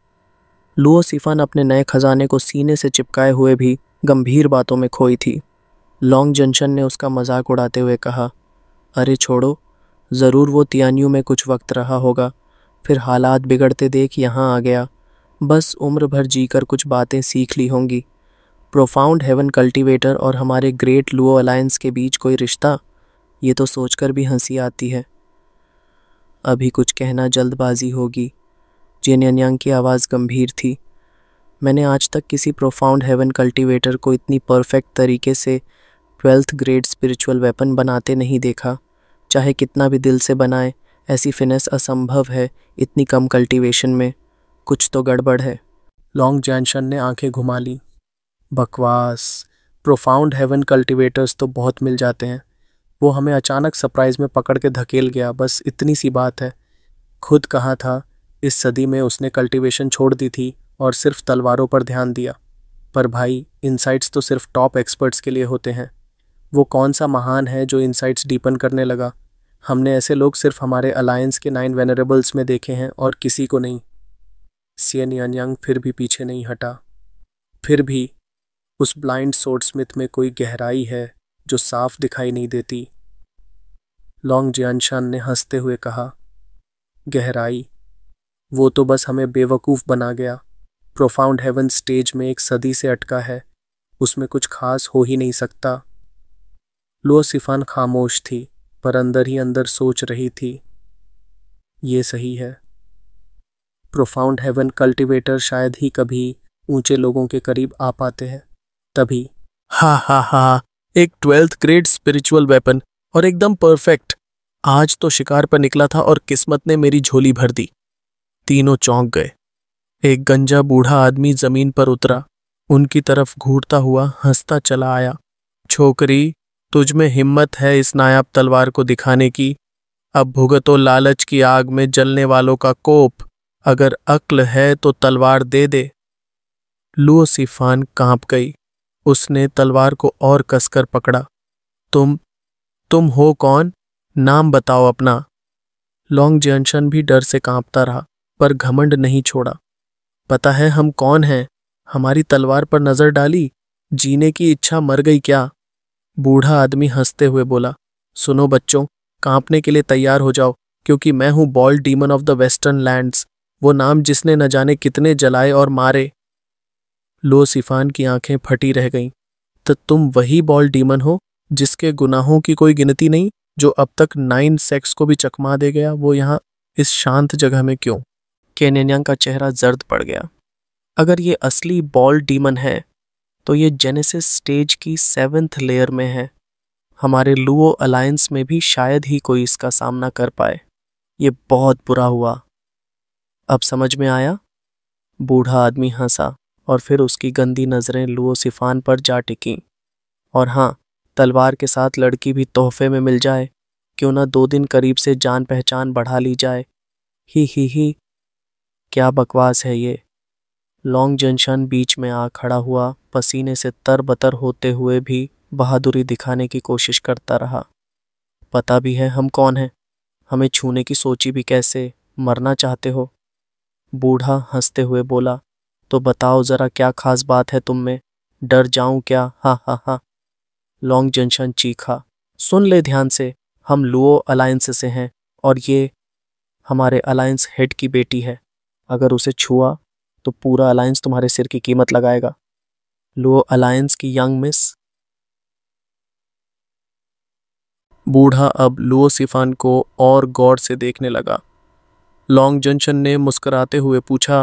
लुओसिफान अपने नए खजाने को सीने से चिपकाए हुए भी गंभीर बातों में खोई थी। लॉन्ग जंक्शन ने उसका मजाक उड़ाते हुए कहा, अरे छोड़ो, ज़रूर वो तियान्यू में कुछ वक्त रहा होगा, फिर हालात बिगड़ते देख यहाँ आ गया। बस उम्र भर जीकर कुछ बातें सीख ली होंगी। प्रोफाउंड हेवन कल्टीवेटर और हमारे ग्रेट लुओ अलायंस के बीच कोई रिश्ता, ये तो सोचकर भी हंसी आती है। अभी कुछ कहना जल्दबाजी होगी। जेन्यान्यांग की आवाज़ गंभीर थी। मैंने आज तक किसी प्रोफाउंड हेवन कल्टीवेटर को इतनी परफेक्ट तरीके से 12th ग्रेड स्पिरिचुअल वेपन बनाते नहीं देखा। चाहे कितना भी दिल से बनाए, ऐसी फिनेस असंभव है इतनी कम कल्टीवेशन में। कुछ तो गड़बड़ है। लॉन्ग जैनशन ने आंखें घुमा ली। बकवास, प्रोफाउंड हेवन कल्टीवेटर्स तो बहुत मिल जाते हैं। वो हमें अचानक सरप्राइज में पकड़ के धकेल गया, बस इतनी सी बात है। खुद कहा था इस सदी में उसने कल्टीवेशन छोड़ दी थी और सिर्फ तलवारों पर ध्यान दिया। पर भाई, इनसाइट्स तो सिर्फ टॉप एक्सपर्ट्स के लिए होते हैं। वो कौन सा महान है जो इनसाइट्स डीपन करने लगा? हमने ऐसे लोग सिर्फ हमारे अलायंस के 9 वेनरेबल्स में देखे हैं और किसी को नहीं। जेन्यान्यांग फिर भी पीछे नहीं हटा। फिर भी उस ब्लाइंड सोर्डस्मिथ में कोई गहराई है जो साफ दिखाई नहीं देती। लॉन्ग जियानशान ने हंसते हुए कहा, गहराई? वो तो बस हमें बेवकूफ़ बना गया। प्रोफाउंड हेवन स्टेज में एक सदी से अटका है, उसमें कुछ खास हो ही नहीं सकता। लुओ सिफान खामोश थी, पर अंदर ही अंदर सोच रही थी, ये सही है। प्रोफाउंड हेवन कल्टीवेटर शायद ही कभी ऊंचे लोगों के करीब आ पाते हैं। तभी हा, एक 12th ग्रेड स्पिरिचुअल वेपन और एकदम परफेक्ट। आज तो शिकार पर निकला था और किस्मत ने मेरी झोली भर दी। तीनों चौंक गए। एक गंजा बूढ़ा आदमी जमीन पर उतरा, उनकी तरफ घूरता हुआ हंसता चला आया। छोकरी, तुझ में हिम्मत है इस नायाब तलवार को दिखाने की? अब भुगतो लालच की आग में जलने वालों का कोप। अगर अक्ल है तो तलवार दे दे। लुओ सिफान कांप गई। उसने तलवार को और कसकर पकड़ा। तुम हो कौन? नाम बताओ अपना। लॉन्ग जियानशन भी डर से कांपता रहा, पर घमंड नहीं छोड़ा। पता है हम कौन हैं? हमारी तलवार पर नजर डाली, जीने की इच्छा मर गई क्या? बूढ़ा आदमी हंसते हुए बोला, सुनो बच्चों, कांपने के लिए तैयार हो जाओ, क्योंकि मैं हूं bold demon of the western lands, वो नाम जिसने न जाने कितने जलाए और मारे। लो सिफान की आंखें फटी रह गईं। तो तुम वही बॉल्ड डीमन हो जिसके गुनाहों की कोई गिनती नहीं, जो अब तक 9 सेक्स को भी चकमा दे गया? वो यहाँ इस शांत जगह में क्यों? केन्यांग का चेहरा जर्द पड़ गया। अगर ये असली बॉल्ड डीमन है तो ये जेनेसिस स्टेज की 7th लेयर में है। हमारे लुओ अलायंस में भी शायद ही कोई इसका सामना कर पाए। ये बहुत बुरा हुआ। अब समझ में आया? बूढ़ा आदमी हंसा और फिर उसकी गंदी नजरें लुओ सिफान पर जा टिकीं। और हाँ, तलवार के साथ लड़की भी तोहफे में मिल जाए, क्यों ना 2 दिन करीब से जान पहचान बढ़ा ली जाए। ही, क्या बकवास है ये। लॉन्ग जंशन बीच में आ खड़ा हुआ, पसीने से तरबतर होते हुए भी बहादुरी दिखाने की कोशिश करता रहा। पता भी है हम कौन हैं? हमें छूने की सोची भी कैसे? मरना चाहते हो? बूढ़ा हंसते हुए बोला, तो बताओ जरा क्या खास बात है तुम में? डर जाऊं क्या? हा। लॉन्ग जंशन चीखा, सुन ले ध्यान से, हम लुओ अलायंस से हैं और ये हमारे अलायंस हेड की बेटी है। अगर उसे छुआ तो पूरा अलायंस तुम्हारे सिर की कीमत लगाएगा। लुओ अलायंस की यंग मिस। बूढ़ा अब लुओ सिफान को और गौर से देखने लगा। लॉन्ग जंशन ने मुस्कुराते हुए पूछा,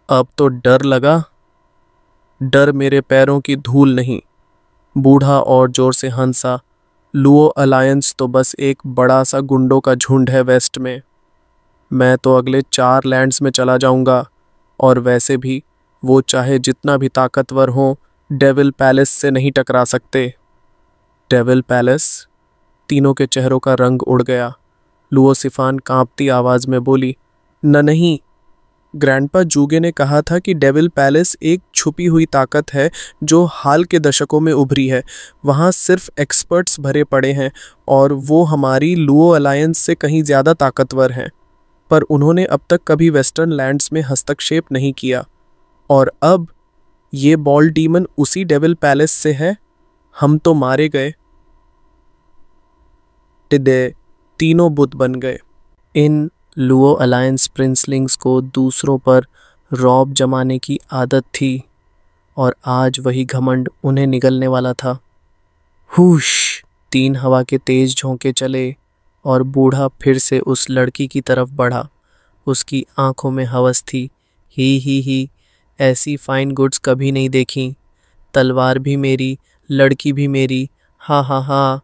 अब तो डर लगा? डर मेरे पैरों की धूल नहीं। बूढ़ा और जोर से हंसा। लुओ अलायंस तो बस एक बड़ा सा गुंडों का झुंड है वेस्ट में। मैं तो अगले 4 लैंड्स में चला जाऊंगा, और वैसे भी वो चाहे जितना भी ताकतवर हो, डेविल पैलेस से नहीं टकरा सकते। Devil palace? तीनों के चेहरों का रंग उड़ गया। लुओ सिफान कांपती आवाज में बोली, नहीं, ग्रैंडपा जूगे ने कहा था कि डेविल पैलेस एक छुपी हुई ताकत है जो हाल के दशकों में उभरी है। वहाँ सिर्फ एक्सपर्ट्स भरे पड़े हैं और वो हमारी लुओ अलायंस से कहीं ज़्यादा ताकतवर हैं। पर उन्होंने अब तक कभी वेस्टर्न लैंड्स में हस्तक्षेप नहीं किया। और अब ये बॉल्ड डीमन उसी डेविल पैलेस से है। हम तो मारे गए। टिडे तीनों बुत बन गए। इन लुओ अलायंस प्रिंसलिंग्स को दूसरों पर रौब जमाने की आदत थी और आज वही घमंड उन्हें निगलने वाला था। हुश! 3 हवा के तेज झोंके चले और बूढ़ा फिर से उस लड़की की तरफ बढ़ा। उसकी आंखों में हवस थी। ही, ऐसी फाइन गुड्स कभी नहीं देखी। तलवार भी मेरी, लड़की भी मेरी, हा हा हा।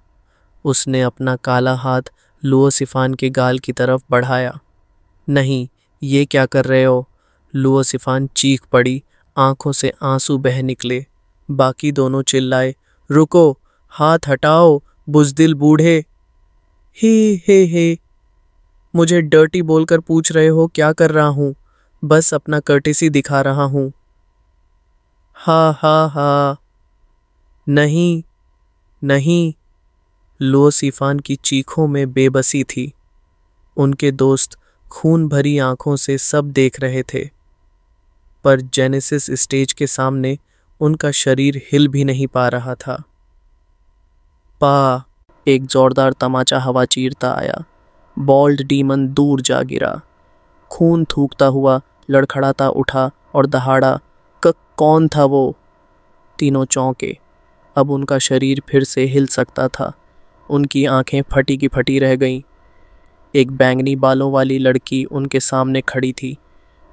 उसने अपना काला हाथ लुओ सिफान के गाल की तरफ बढ़ाया। नहीं, ये क्या कर रहे हो? लुओ सिफान चीख पड़ी, आंखों से आंसू बह निकले। बाकी दोनों चिल्लाए, रुको, हाथ हटाओ, बुज़दिल बूढ़े। हे, मुझे डर्टी बोलकर पूछ रहे हो क्या कर रहा हूँ? बस अपना कर्टेसी दिखा रहा हूँ। हा। नहीं। लो सिफान की चीखों में बेबसी थी। उनके दोस्त खून भरी आंखों से सब देख रहे थे, पर जेनेसिस स्टेज के सामने उनका शरीर हिल भी नहीं पा रहा था। पा! एक जोरदार तमाचा हवा चीरता आया। बॉल्ड डीमन दूर जा गिरा। खून थूकता हुआ लड़खड़ाता उठा और दहाड़ा, कौन था वो? तीनों चौंके। अब उनका शरीर फिर से हिल सकता था। उनकी आंखें फटी की फटी रह गईं। एक बैंगनी बालों वाली लड़की उनके सामने खड़ी थी।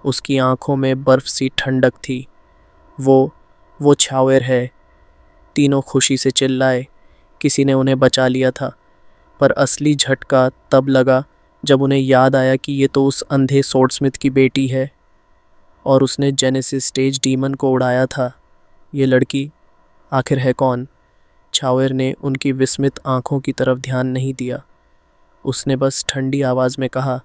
उसकी आंखों में बर्फ सी ठंडक थी। वो छावेर है। तीनों खुशी से चिल्लाए। किसी ने उन्हें बचा लिया था। पर असली झटका तब लगा जब उन्हें याद आया कि ये तो उस अंधे सोर्डस्मिथ की बेटी है और उसने जेनेसिस स्टेज डीमन को उड़ाया था। ये लड़की आखिर है कौन? छावेर ने उनकी विस्मित आंखों की तरफ ध्यान नहीं दिया। उसने बस ठंडी आवाज में कहा,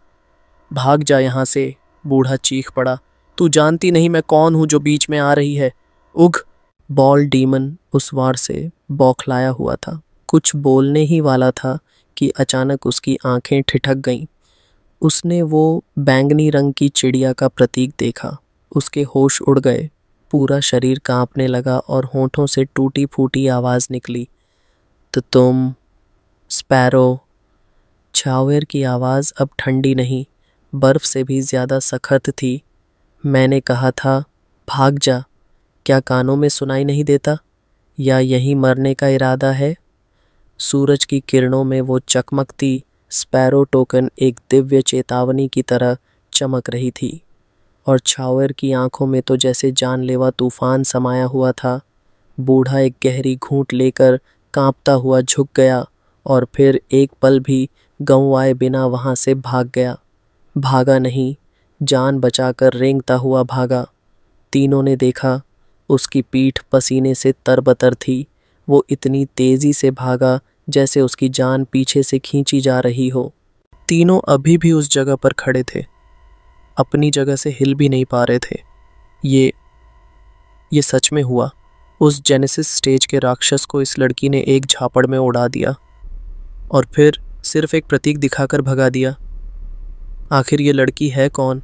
भाग जा यहाँ से। बूढ़ा चीख पड़ा, तू जानती नहीं मैं कौन हूँ जो बीच में आ रही है? उग! बॉल डीमन उस वार से बौखलाया हुआ था। कुछ बोलने ही वाला था कि अचानक उसकी आंखें ठिठक गईं। उसने वो बैंगनी रंग की चिड़िया का प्रतीक देखा। उसके होश उड़ गए। पूरा शरीर कांपने लगा और होंठों से टूटी फूटी आवाज निकली, तो तुम स्पैरो। छावेर की आवाज अब ठंडी नहीं, बर्फ से भी ज्यादा सख्त थी। मैंने कहा था भाग जा। क्या कानों में सुनाई नहीं देता? या यहीं मरने का इरादा है? सूरज की किरणों में वो चकमकती स्पैरो टोकन एक दिव्य चेतावनी की तरह चमक रही थी और छावेर की आंखों में तो जैसे जानलेवा तूफान समाया हुआ था। बूढ़ा एक गहरी घूंट लेकर कांपता हुआ झुक गया और फिर एक पल भी गंवाए बिना वहां से भाग गया। भागा नहीं, जान बचाकर रेंगता हुआ भागा। तीनों ने देखा उसकी पीठ पसीने से तरबतर थी। वो इतनी तेजी से भागा जैसे उसकी जान पीछे से खींची जा रही हो। तीनों अभी भी उस जगह पर खड़े थे, अपनी जगह से हिल भी नहीं पा रहे थे। ये सच में हुआ। उस जेनेसिस स्टेज के राक्षस को इस लड़की ने एक झापड़ में उड़ा दिया और फिर सिर्फ एक प्रतीक दिखाकर भगा दिया। आखिर ये लड़की है कौन?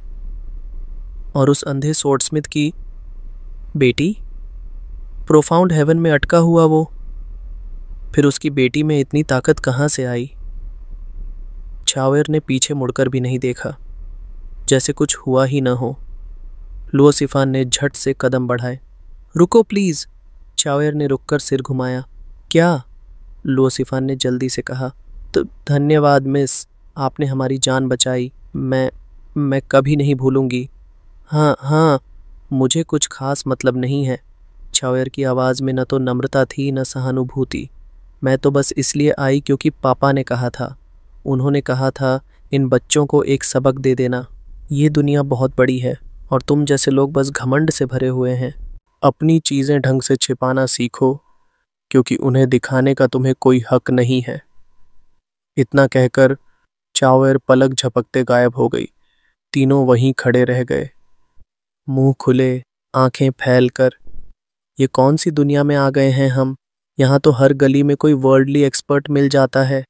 और उस अंधे सोर्डस्मिथ की बेटी? प्रोफाउंड हेवन में अटका हुआ वो, फिर उसकी बेटी में इतनी ताकत कहाँ से आई? छावेर ने पीछे मुड़कर भी नहीं देखा, जैसे कुछ हुआ ही न हो। लुओ सिफान ने झट से कदम बढ़ाए। रुको प्लीज। छावेर ने रुककर सिर घुमाया। क्या? लुओ सिफान ने जल्दी से कहा। तो धन्यवाद मिस, आपने हमारी जान बचाई। मैं कभी नहीं भूलूंगी। हाँ, मुझे कुछ खास मतलब नहीं है। छावेर की आवाज़ में न तो नम्रता थी न सहानुभूति। मैं तो बस इसलिए आई क्योंकि पापा ने कहा था। उन्होंने कहा था इन बच्चों को एक सबक दे देना। ये दुनिया बहुत बड़ी है और तुम जैसे लोग बस घमंड से भरे हुए हैं। अपनी चीज़ें ढंग से छिपाना सीखो, क्योंकि उन्हें दिखाने का तुम्हें कोई हक नहीं है। इतना कहकर छावेर पलक झपकते गायब हो गई। तीनों वहीं खड़े रह गए, मुंह खुले, आंखें फैलकर। ये कौन सी दुनिया में आ गए हैं हम? यहाँ तो हर गली में कोई वर्ल्डली एक्सपर्ट मिल जाता है,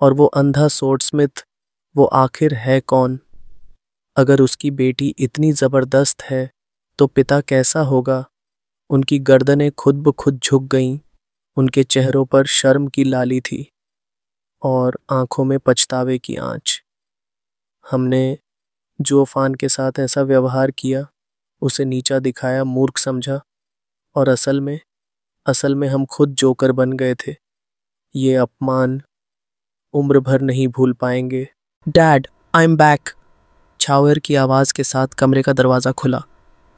और वो अंधा सोर्डस्मिथ, वो आखिर है कौन? अगर उसकी बेटी इतनी जबरदस्त है तो पिता कैसा होगा? उनकी गर्दनें खुद ब खुद झुक गईं। उनके चेहरों पर शर्म की लाली थी और आंखों में पछतावे की आंच। हमने जोफान के साथ ऐसा व्यवहार किया, उसे नीचा दिखाया, मूर्ख समझा। और असल में हम खुद जोकर बन गए थे। ये अपमान उम्र भर नहीं भूल पाएंगे। Dad, I am back. छावेर की आवाज़ के साथ कमरे का दरवाज़ा खुला।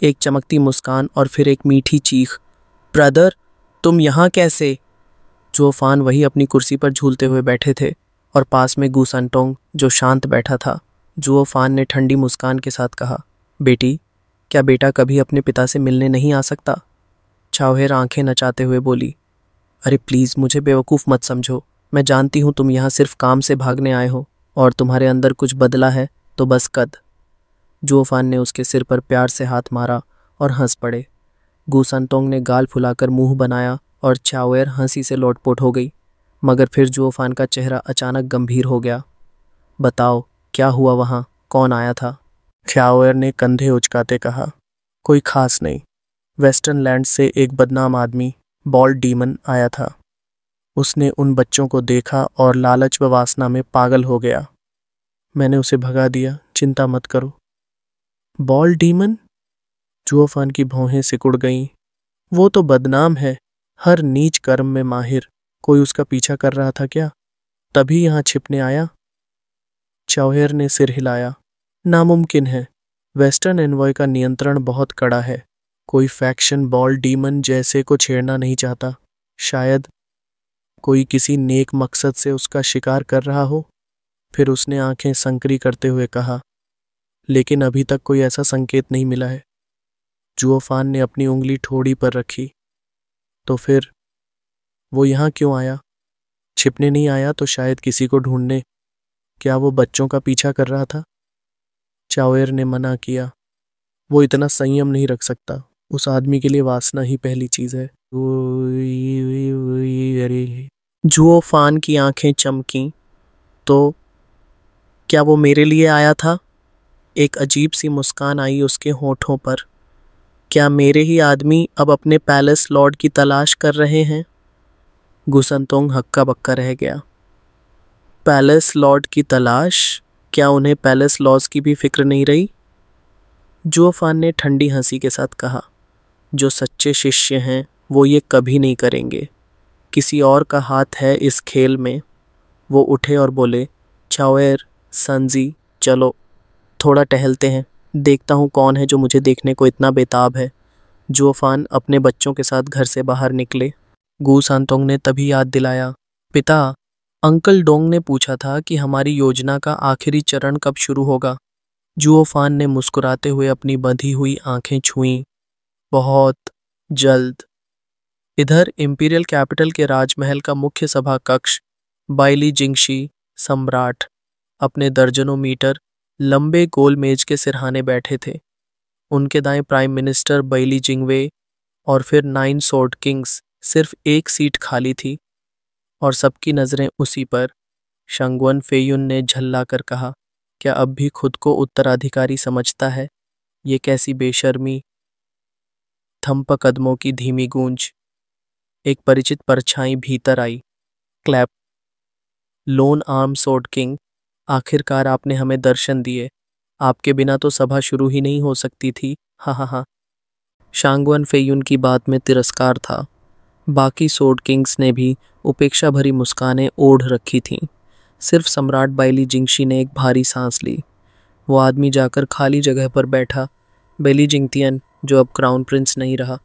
एक चमकती मुस्कान और फिर एक मीठी चीख। ब्रदर, तुम यहाँ कैसे? जुओफान वही अपनी कुर्सी पर झूलते हुए बैठे थे और पास में गूसनटोंग जो शांत बैठा था। जुओफान ने ठंडी मुस्कान के साथ कहा, बेटी, क्या बेटा कभी अपने पिता से मिलने नहीं आ सकता? छावेर आंखें नचाते हुए बोली, अरे प्लीज़ मुझे बेवकूफ़ मत समझो। मैं जानती हूँ तुम यहाँ सिर्फ काम से भागने आए हो और तुम्हारे अंदर कुछ बदला है तो बस कद। जुओफान ने उसके सिर पर प्यार से हाथ मारा और हंस पड़े। गूसनटोंग ने गाल फुलाकर मुंह बनाया और छावेर हंसी से लोटपोट हो गई। मगर फिर जुओफान का चेहरा अचानक गंभीर हो गया। बताओ, क्या हुआ वहाँ? कौन आया था? छावेर ने कंधे उचकाते कहा, कोई खास नहीं। वेस्टर्न लैंड से एक बदनाम आदमी, बॉल्ड डीमन, आया था। उसने उन बच्चों को देखा और लालच व वासना में पागल हो गया। मैंने उसे भगा दिया, चिंता मत करो। Bold demon? जुओफान की भौहें सिकुड़ गईं। वो तो बदनाम है, हर नीच कर्म में माहिर। कोई उसका पीछा कर रहा था क्या? तभी यहाँ छिपने आया? छावेर ने सिर हिलाया। नामुमकिन है। वेस्टर्न एनवॉय का नियंत्रण बहुत कड़ा है। कोई फैक्शन बॉल्ड डीमन जैसे को छेड़ना नहीं चाहता। शायद कोई किसी नेक मकसद से उसका शिकार कर रहा हो। फिर उसने आंखें संकरी करते हुए कहा, लेकिन अभी तक कोई ऐसा संकेत नहीं मिला है। जुओफान ने अपनी उंगली ठोड़ी पर रखी। तो फिर वो यहाँ क्यों आया? छिपने नहीं आया तो शायद किसी को ढूंढने। क्या वो बच्चों का पीछा कर रहा था? छावेर ने मना किया। वो इतना संयम नहीं रख सकता। उस आदमी के लिए वासना ही पहली चीज है। जुओफान की आंखें चमकीं। तो क्या वो मेरे लिए आया था? एक अजीब सी मुस्कान आई उसके होठों पर। क्या मेरे ही आदमी अब अपने पैलेस लॉर्ड की तलाश कर रहे हैं? गूसनटोंग हक्का बक्का रह गया। पैलेस लॉर्ड की तलाश? क्या उन्हें पैलेस लॉज की भी फिक्र नहीं रही? जुओफान ने ठंडी हंसी के साथ कहा, जो सच्चे शिष्य हैं वो ये कभी नहीं करेंगे। किसी और का हाथ है इस खेल में। वो उठे और बोले, छावेर, संजी, चलो थोड़ा टहलते हैं। देखता हूँ कौन है जो मुझे देखने को इतना बेताब है। जुओफान अपने बच्चों के साथ घर से बाहर निकले। गूसनटोंग ने तभी याद दिलाया, पिता, अंकल डोंग ने पूछा था कि हमारी योजना का आखिरी चरण कब शुरू होगा। जुओफान ने मुस्कुराते हुए अपनी बंधी हुई आंखें छुईं। बहुत जल्द। इधर इंपीरियल कैपिटल के राजमहल का मुख्य सभा कक्ष बाइली जिंगशी सम्राट अपने दर्जनों मीटर लंबे गोल मेज के सिरहाने बैठे थे। उनके दाएं प्राइम मिनिस्टर बाइली जिंगवे और फिर 9 स्वॉर्ड किंग्स। सिर्फ एक सीट खाली थी और सबकी नजरें उसी पर। शंगवन फेयुन ने झल्ला कर कहा, क्या अब भी खुद को उत्तराधिकारी समझता है? ये कैसी बेशर्मी। थंप कदमों की धीमी गूंज। एक परिचित परछाई भीतर आई। Clap. Lone arm sword king, आखिरकार आपने हमें दर्शन दिए। आपके बिना तो सभा शुरू ही नहीं हो सकती थी। हा हा हा। शांगवन फेयुन की बात में तिरस्कार था। बाकी स्वॉर्ड किंग्स ने भी उपेक्षा भरी मुस्कानें ओढ़ रखी थीं। सिर्फ सम्राट बाइली जिंगशी ने एक भारी सांस ली। वो आदमी जाकर खाली जगह पर बैठा। बेली जिंगतियन, जो अब क्राउन प्रिंस नहीं रहा,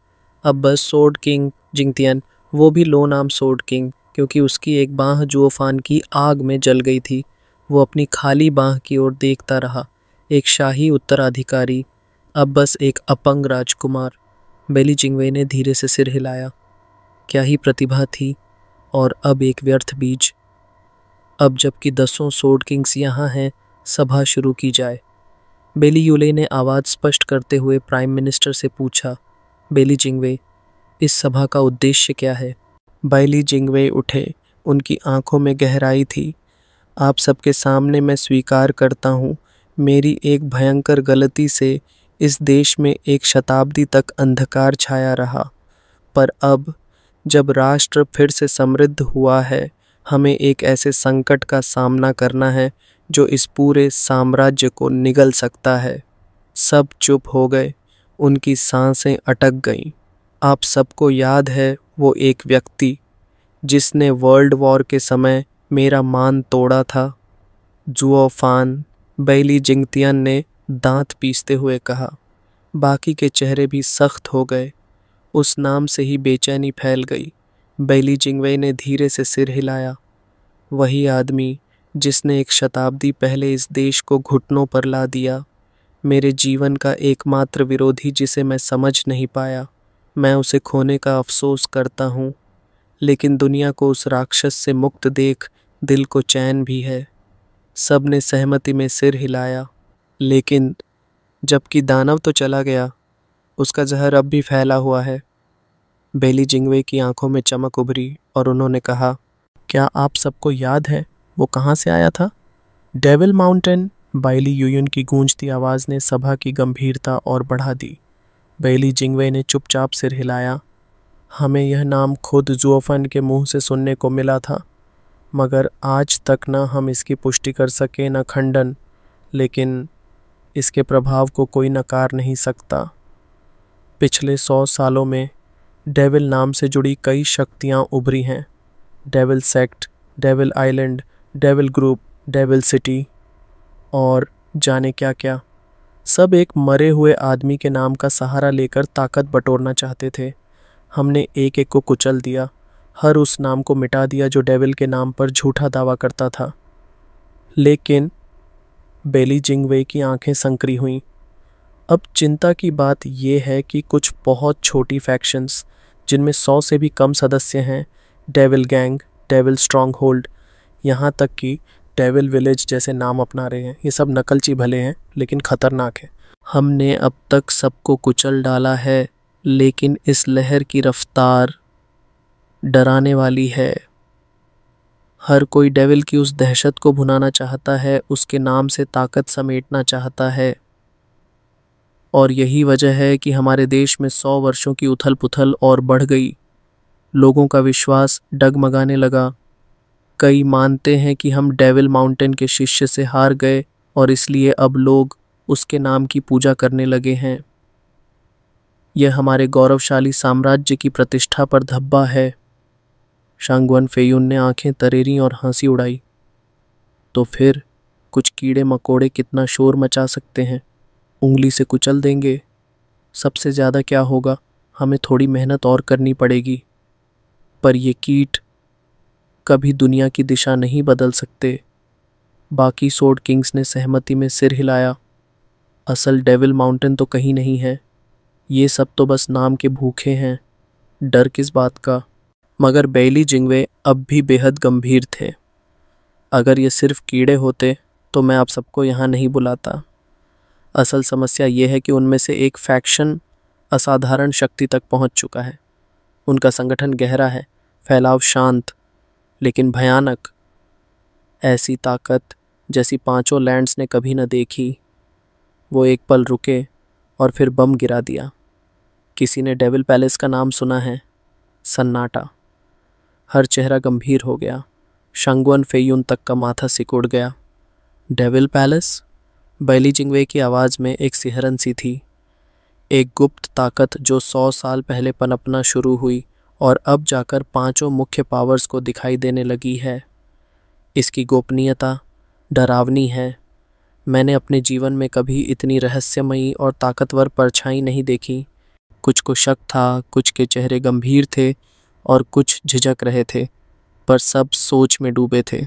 अब बस स्वॉर्ड किंग जिंगतियन, वो भी लोन आर्म स्वॉर्ड किंग, क्योंकि उसकी एक बांह जुओफान की आग में जल गई थी। वो अपनी खाली बांह की ओर देखता रहा। एक शाही उत्तराधिकारी, अब बस एक अपंग राजकुमार। बेली जिंगवे ने धीरे से सिर हिलाया। क्या ही प्रतिभा थी, और अब एक व्यर्थ बीज। अब जबकि 10 स्वॉर्ड किंग्स यहाँ हैं, सभा शुरू की जाए। बेली यूले ने आवाज़ स्पष्ट करते हुए प्राइम मिनिस्टर से पूछा, बेली जिंगवे, इस सभा का उद्देश्य क्या है? बाइली जिंगवे उठे। उनकी आंखों में गहराई थी। आप सबके सामने मैं स्वीकार करता हूँ, मेरी एक भयंकर गलती से इस देश में एक शताब्दी तक अंधकार छाया रहा। पर अब जब राष्ट्र फिर से समृद्ध हुआ है, हमें एक ऐसे संकट का सामना करना है जो इस पूरे साम्राज्य को निगल सकता है। सब चुप हो गए। उनकी सांसें अटक गईं। आप सबको याद है वो एक व्यक्ति जिसने वर्ल्ड वॉर के समय मेरा मान तोड़ा था? जुओ फान, बैली जिंगतियन ने दांत पीसते हुए कहा। बाकी के चेहरे भी सख्त हो गए। उस नाम से ही बेचैनी फैल गई। बैली जिंगवे ने धीरे से सिर हिलाया। वही आदमी जिसने एक शताब्दी पहले इस देश को घुटनों पर ला दिया। मेरे जीवन का एकमात्र विरोधी जिसे मैं समझ नहीं पाया। मैं उसे खोने का अफसोस करता हूँ, लेकिन दुनिया को उस राक्षस से मुक्त देख दिल को चैन भी है। सब ने सहमति में सिर हिलाया। लेकिन जबकि दानव तो चला गया, उसका जहर अब भी फैला हुआ है। बैली जिंगवे की आंखों में चमक उभरी और उन्होंने कहा, क्या आप सबको याद है वो कहाँ से आया था? डेविल माउंटेन, बैली यूयुन की गूंजती आवाज़ ने सभा की गंभीरता और बढ़ा दी। बैली जिंगवे ने चुपचाप सिर हिलाया। हमें यह नाम खुद जुओफन के मुंह से सुनने को मिला था, मगर आज तक न हम इसकी पुष्टि कर सके न खंडन, लेकिन इसके प्रभाव को कोई नकार नहीं सकता। पिछले 100 सालों में डेविल नाम से जुड़ी कई शक्तियाँ उभरी हैं। Devil sect, devil island, devil group, devil city और जाने क्या क्या। सब एक मरे हुए आदमी के नाम का सहारा लेकर ताकत बटोरना चाहते थे। हमने एक एक को कुचल दिया, हर उस नाम को मिटा दिया जो डेविल के नाम पर झूठा दावा करता था। लेकिन बैली जिंगवे की आंखें संकरी हुईं। अब चिंता की बात यह है कि कुछ बहुत छोटी फैक्शंस जिनमें 100 से भी कम सदस्य हैं, devil gang, devil strong hold, यहाँ तक कि डेविल विलेज जैसे नाम अपना रहे हैं। ये सब नकलची भले हैं लेकिन खतरनाक है। हमने अब तक सबको कुचल डाला है, लेकिन इस लहर की रफ्तार डराने वाली है। हर कोई डेविल की उस दहशत को भुनाना चाहता है, उसके नाम से ताकत समेटना चाहता है। और यही वजह है कि हमारे देश में 100 वर्षों की उथल पुथल और बढ़ गई। लोगों का विश्वास डगमगाने लगा। कई मानते हैं कि हम डेविल माउंटेन के शिष्य से हार गए और इसलिए अब लोग उसके नाम की पूजा करने लगे हैं। यह हमारे गौरवशाली साम्राज्य की प्रतिष्ठा पर धब्बा है। शांगवन फेयुन ने आंखें तरेरी और हंसी उड़ाई। तो फिर कुछ कीड़े मकोड़े कितना शोर मचा सकते हैं? उंगली से कुचल देंगे। सबसे ज़्यादा क्या होगा, हमें थोड़ी मेहनत और करनी पड़ेगी। पर ये कीट कभी दुनिया की दिशा नहीं बदल सकते। बाकी सोर्ड किंग्स ने सहमति में सिर हिलाया। असल डेविल माउंटेन तो कहीं नहीं है। ये सब तो बस नाम के भूखे हैं। डर किस बात का? मगर बैली जिंगवे अब भी बेहद गंभीर थे। अगर ये सिर्फ कीड़े होते तो मैं आप सबको यहाँ नहीं बुलाता। असल समस्या ये है कि उनमें से एक फैक्शन असाधारण शक्ति तक पहुँच चुका है। उनका संगठन गहरा है, फैलाव शांत लेकिन भयानक। ऐसी ताकत जैसी पांचों लैंड्स ने कभी न देखी। वो एक पल रुके और फिर बम गिरा दिया। किसी ने डेविल पैलेस का नाम सुना है? सन्नाटा। हर चेहरा गंभीर हो गया। शांगवन फेयुन तक का माथा सिकुड़ गया। Devil palace? बैली जिंगवे की आवाज़ में एक सिहरन सी थी। एक गुप्त ताकत जो 100 साल पहले पनपना शुरू हुई और अब जाकर पांचों मुख्य पावर्स को दिखाई देने लगी है। इसकी गोपनीयता डरावनी है। मैंने अपने जीवन में कभी इतनी रहस्यमयी और ताकतवर परछाई नहीं देखी। कुछ को शक था, कुछ के चेहरे गंभीर थे और कुछ झिझक रहे थे, पर सब सोच में डूबे थे।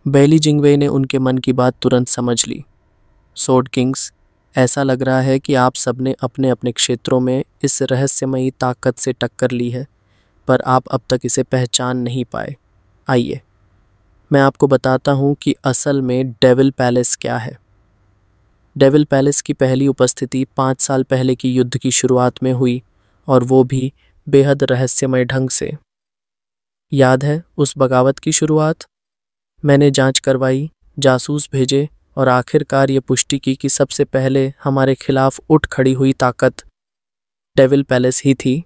बैली जिंगवे ने उनके मन की बात तुरंत समझ ली। सोर्ड किंग्स, ऐसा लग रहा है कि आप सबने अपने अपने क्षेत्रों में इस रहस्यमयी ताकत से टक्कर ली है, पर आप अब तक इसे पहचान नहीं पाए। आइए मैं आपको बताता हूँ कि असल में डेविल पैलेस क्या है। डेविल पैलेस की पहली उपस्थिति 5 साल पहले की युद्ध की शुरुआत में हुई, और वो भी बेहद रहस्यमय ढंग से। याद है उस बगावत की शुरुआत? मैंने जांच करवाई, जासूस भेजे और आखिरकार ये पुष्टि की कि सबसे पहले हमारे खिलाफ उठ खड़ी हुई ताकत डेविल पैलेस ही थी।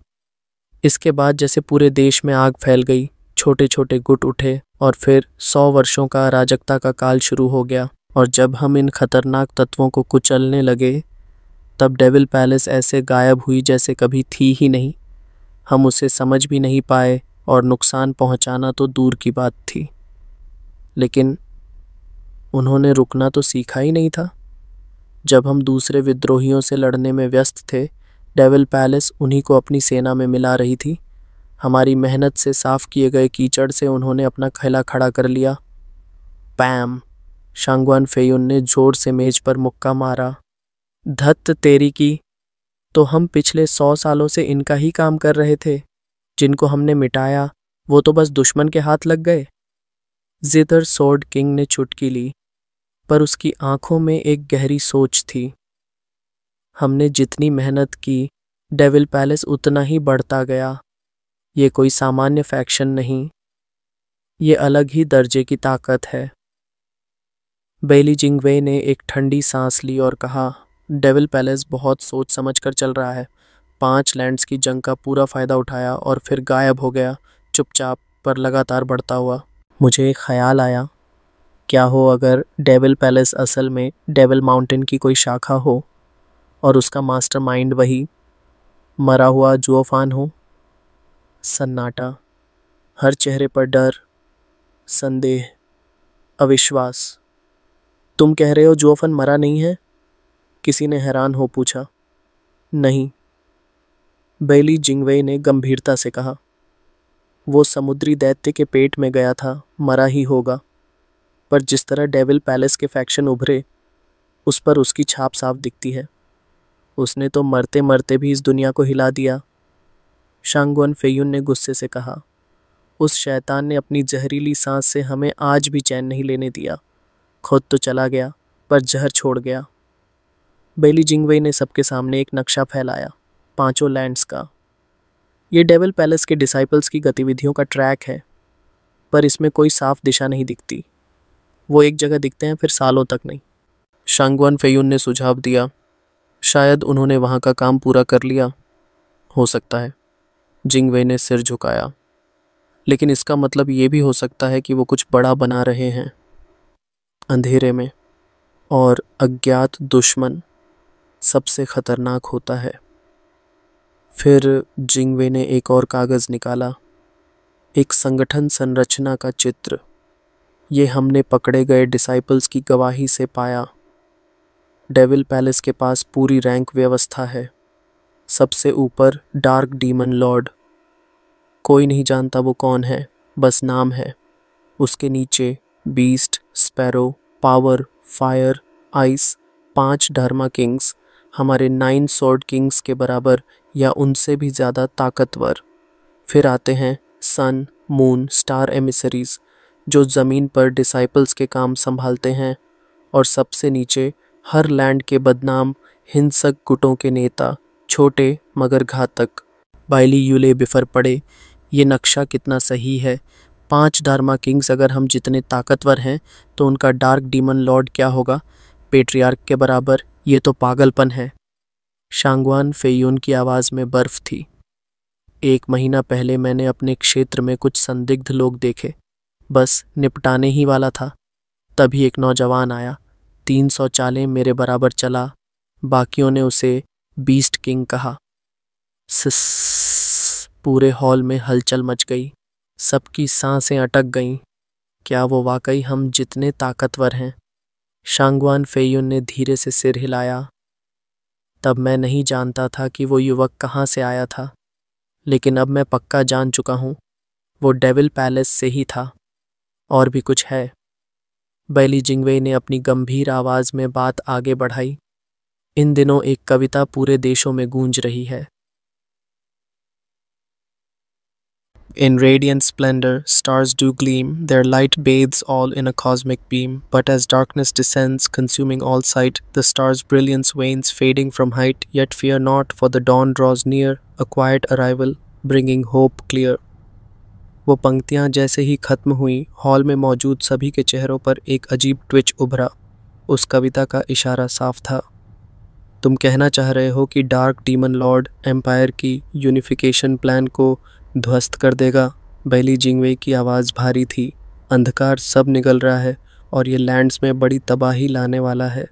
इसके बाद जैसे पूरे देश में आग फैल गई, छोटे छोटे गुट उठे और फिर 100 वर्षों का अराजकता का काल शुरू हो गया। और जब हम इन खतरनाक तत्वों को कुचलने लगे तब डेविल पैलेस ऐसे गायब हुई जैसे कभी थी ही नहीं। हम उसे समझ भी नहीं पाए और नुकसान पहुंचाना तो दूर की बात थी। लेकिन उन्होंने रुकना तो सीखा ही नहीं था। जब हम दूसरे विद्रोहियों से लड़ने में व्यस्त थे, डेविल पैलेस उन्हीं को अपनी सेना में मिला रही थी। हमारी मेहनत से साफ किए गए कीचड़ से उन्होंने अपना किला खड़ा कर लिया। पैम! शांगवान फेयुन ने जोर से मेज पर मुक्का मारा। धत्त तेरी की! तो हम पिछले 100 सालों से इनका ही काम कर रहे थे। जिनको हमने मिटाया वो तो बस दुश्मन के हाथ लग गए। जिदर सोर्ड किंग ने चुटकी ली, पर उसकी आंखों में एक गहरी सोच थी। हमने जितनी मेहनत की, डेविल पैलेस उतना ही बढ़ता गया। ये कोई सामान्य फैक्शन नहीं, ये अलग ही दर्जे की ताकत है। बेली जिंगवे ने एक ठंडी सांस ली और कहा, डेविल पैलेस बहुत सोच समझ कर चल रहा है। 5 लैंड्स की जंग का पूरा फायदा उठाया और फिर गायब हो गया, चुपचाप पर लगातार बढ़ता हुआ। मुझे एक ख्याल आया, क्या हो अगर डेविल पैलेस असल में डेविल माउंटेन की कोई शाखा हो और उसका मास्टरमाइंड वही मरा हुआ जुओफान हो। सन्नाटा, हर चेहरे पर डर, संदेह, अविश्वास। तुम कह रहे हो जुओफान मरा नहीं है? किसी ने हैरान हो पूछा। नहीं, बेली जिंगवे ने गंभीरता से कहा, वो समुद्री दैत्य के पेट में गया था, मरा ही होगा। पर जिस तरह डेविल पैलेस के फैक्शन उभरे, उस पर उसकी छाप साफ दिखती है। उसने तो मरते मरते भी इस दुनिया को हिला दिया। शांगवान फेयुन ने गुस्से से कहा, उस शैतान ने अपनी जहरीली सांस से हमें आज भी चैन नहीं लेने दिया। खुद तो चला गया, पर जहर छोड़ गया। बेली जिंगवे ने सबके सामने एक नक्शा फैलाया, 5 लैंड्स का। ये डेविल पैलेस के डिसाइपल्स की गतिविधियों का ट्रैक है, पर इसमें कोई साफ दिशा नहीं दिखती। वो एक जगह दिखते हैं, फिर सालों तक नहीं। शांगवान फेयुन ने सुझाव दिया, शायद उन्होंने वहाँ का काम पूरा कर लिया। हो सकता है। जिंगवे ने सिर झुकाया, लेकिन इसका मतलब ये भी हो सकता है कि वो कुछ बड़ा बना रहे हैं अंधेरे में, और अज्ञात दुश्मन सबसे खतरनाक होता है। फिर जिंगवे ने एक और कागज निकाला, एक संगठन संरचना का चित्र। ये हमने पकड़े गए डिसाइपल्स की गवाही से पाया। डेविल पैलेस के पास पूरी रैंक व्यवस्था है। सबसे ऊपर डार्क डीमन लॉर्ड, कोई नहीं जानता वो कौन है, बस नाम है। उसके नीचे beast, sparrow, power, fire, ice, 5 धर्मा किंग्स, हमारे 9 सॉर्ड किंग्स के बराबर या उनसे भी ज़्यादा ताकतवर। फिर आते हैं सन, मून, स्टार एमिसरीज, जो ज़मीन पर डिसाइपल्स के काम संभालते हैं। और सबसे नीचे हर लैंड के बदनाम हिंसक गुटों के नेता, छोटे मगर घातक। बाइली यूले बिफर पड़े, ये नक्शा कितना सही है। 5 डार्मा किंग्स अगर हम जितने ताकतवर हैं, तो उनका डार्क डीमन लॉर्ड क्या होगा? पेट्रियार्क के बराबर। ये तो पागलपन है। शांगवान फेयुन की आवाज़ में बर्फ थी। 1 महीना पहले मैंने अपने क्षेत्र में कुछ संदिग्ध लोग देखे, बस निपटाने ही वाला था। तभी एक नौजवान आया, 300 चालें मेरे बराबर चला। बाकियों ने उसे बीस्ट किंग कहा। सिस, पूरे हॉल में हलचल मच गई। सबकी सांसें अटक गईं। क्या वो वाकई हम जितने ताकतवर हैं? शांगवान फेयुन ने धीरे से सिर हिलाया। तब मैं नहीं जानता था कि वो युवक कहाँ से आया था, लेकिन अब मैं पक्का जान चुका हूँ, वो डेविल पैलेस से ही था। और भी कुछ है। बेली जिंगवे ने अपनी गंभीर आवाज़ में बात आगे बढ़ाई। इन दिनों एक कविता पूरे देशों में गूंज रही है। In radiant splendor, stars do gleam, their light bathes all in a cosmic beam. But as darkness descends, consuming all sight, the stars' brilliance wanes, fading from height. Yet fear not, for the dawn draws near, a quiet arrival, bringing hope clear. वो पंक्तियाँ जैसे ही खत्म हुई, hall में मौजूद सभी के चेहरों पर एक अजीब ट्विच उभरा। उस कविता का इशारा साफ था। तुम कहना चाह रहे हो कि डार्क डीमन लॉर्ड एम्पायर की यूनिफिकेशन प्लान को ध्वस्त कर देगा? बेली जिंगवे की आवाज़ भारी थी। अंधकार सब निगल रहा है और ये लैंड्स में बड़ी तबाही लाने वाला है।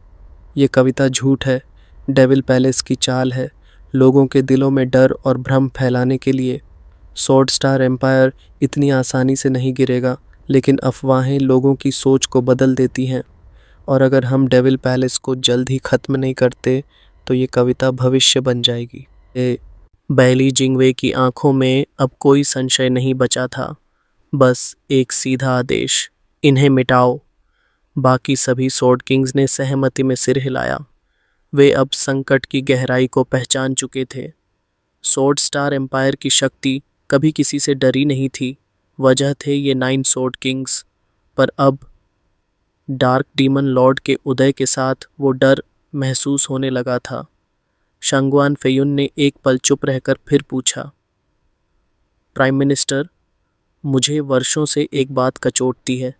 ये कविता झूठ है। डेविल पैलेस की चाल है, लोगों के दिलों में डर और भ्रम फैलाने के लिए। स्वॉर्ड स्टार एम्पायर इतनी आसानी से नहीं गिरेगा, लेकिन अफवाहें लोगों की सोच को बदल देती हैं। और अगर हम डेविल पैलेस को जल्द ही ख़त्म नहीं करते तो ये कविता भविष्य बन जाएगी। बैली जिंगवे की आंखों में अब कोई संशय नहीं बचा था, बस एक सीधा आदेश, इन्हें मिटाओ। बाकी सभी स्वॉर्ड किंग्स ने सहमति में सिर हिलाया। वे अब संकट की गहराई को पहचान चुके थे। स्वॉर्ड स्टार एम्पायर की शक्ति कभी किसी से डरी नहीं थी, वजह थे ये 9 स्वॉर्ड किंग्स। पर अब डार्क डीमन लॉर्ड के उदय के साथ वो डर महसूस होने लगा था। शंगवान फेयुन ने एक पल चुप रहकर फिर पूछा, प्राइम मिनिस्टर, मुझे वर्षों से एक बात कचोटती है।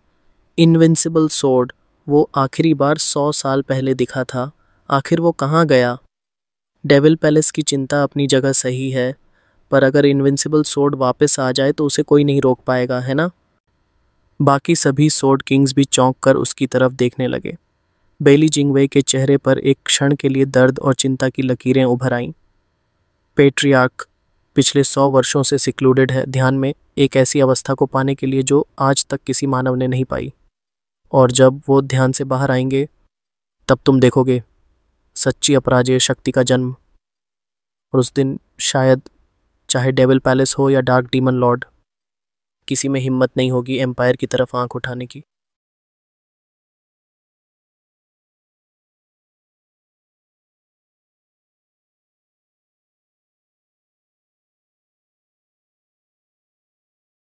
इनविंसिबल स्वॉर्ड, वो आखिरी बार 100 साल पहले दिखा था, आखिर वो कहाँ गया? डेविल पैलेस की चिंता अपनी जगह सही है, पर अगर इनविंसिबल स्वॉर्ड वापस आ जाए तो उसे कोई नहीं रोक पाएगा, है ना? बाकी सभी स्वॉर्ड किंग्स भी चौंक कर उसकी तरफ देखने लगे। बेली जिंगवे के चेहरे पर एक क्षण के लिए दर्द और चिंता की लकीरें उभर आईं। पेट्रियार्क पिछले 100 वर्षों से सिक्लूडेड है ध्यान में, एक ऐसी अवस्था को पाने के लिए जो आज तक किसी मानव ने नहीं पाई। और जब वो ध्यान से बाहर आएंगे तब तुम देखोगे सच्ची अपराजेय शक्ति का जन्म। और उस दिन शायद चाहे डेविल पैलेस हो या डार्क डीमन लॉर्ड, किसी में हिम्मत नहीं होगी एम्पायर की तरफ आंख उठाने की।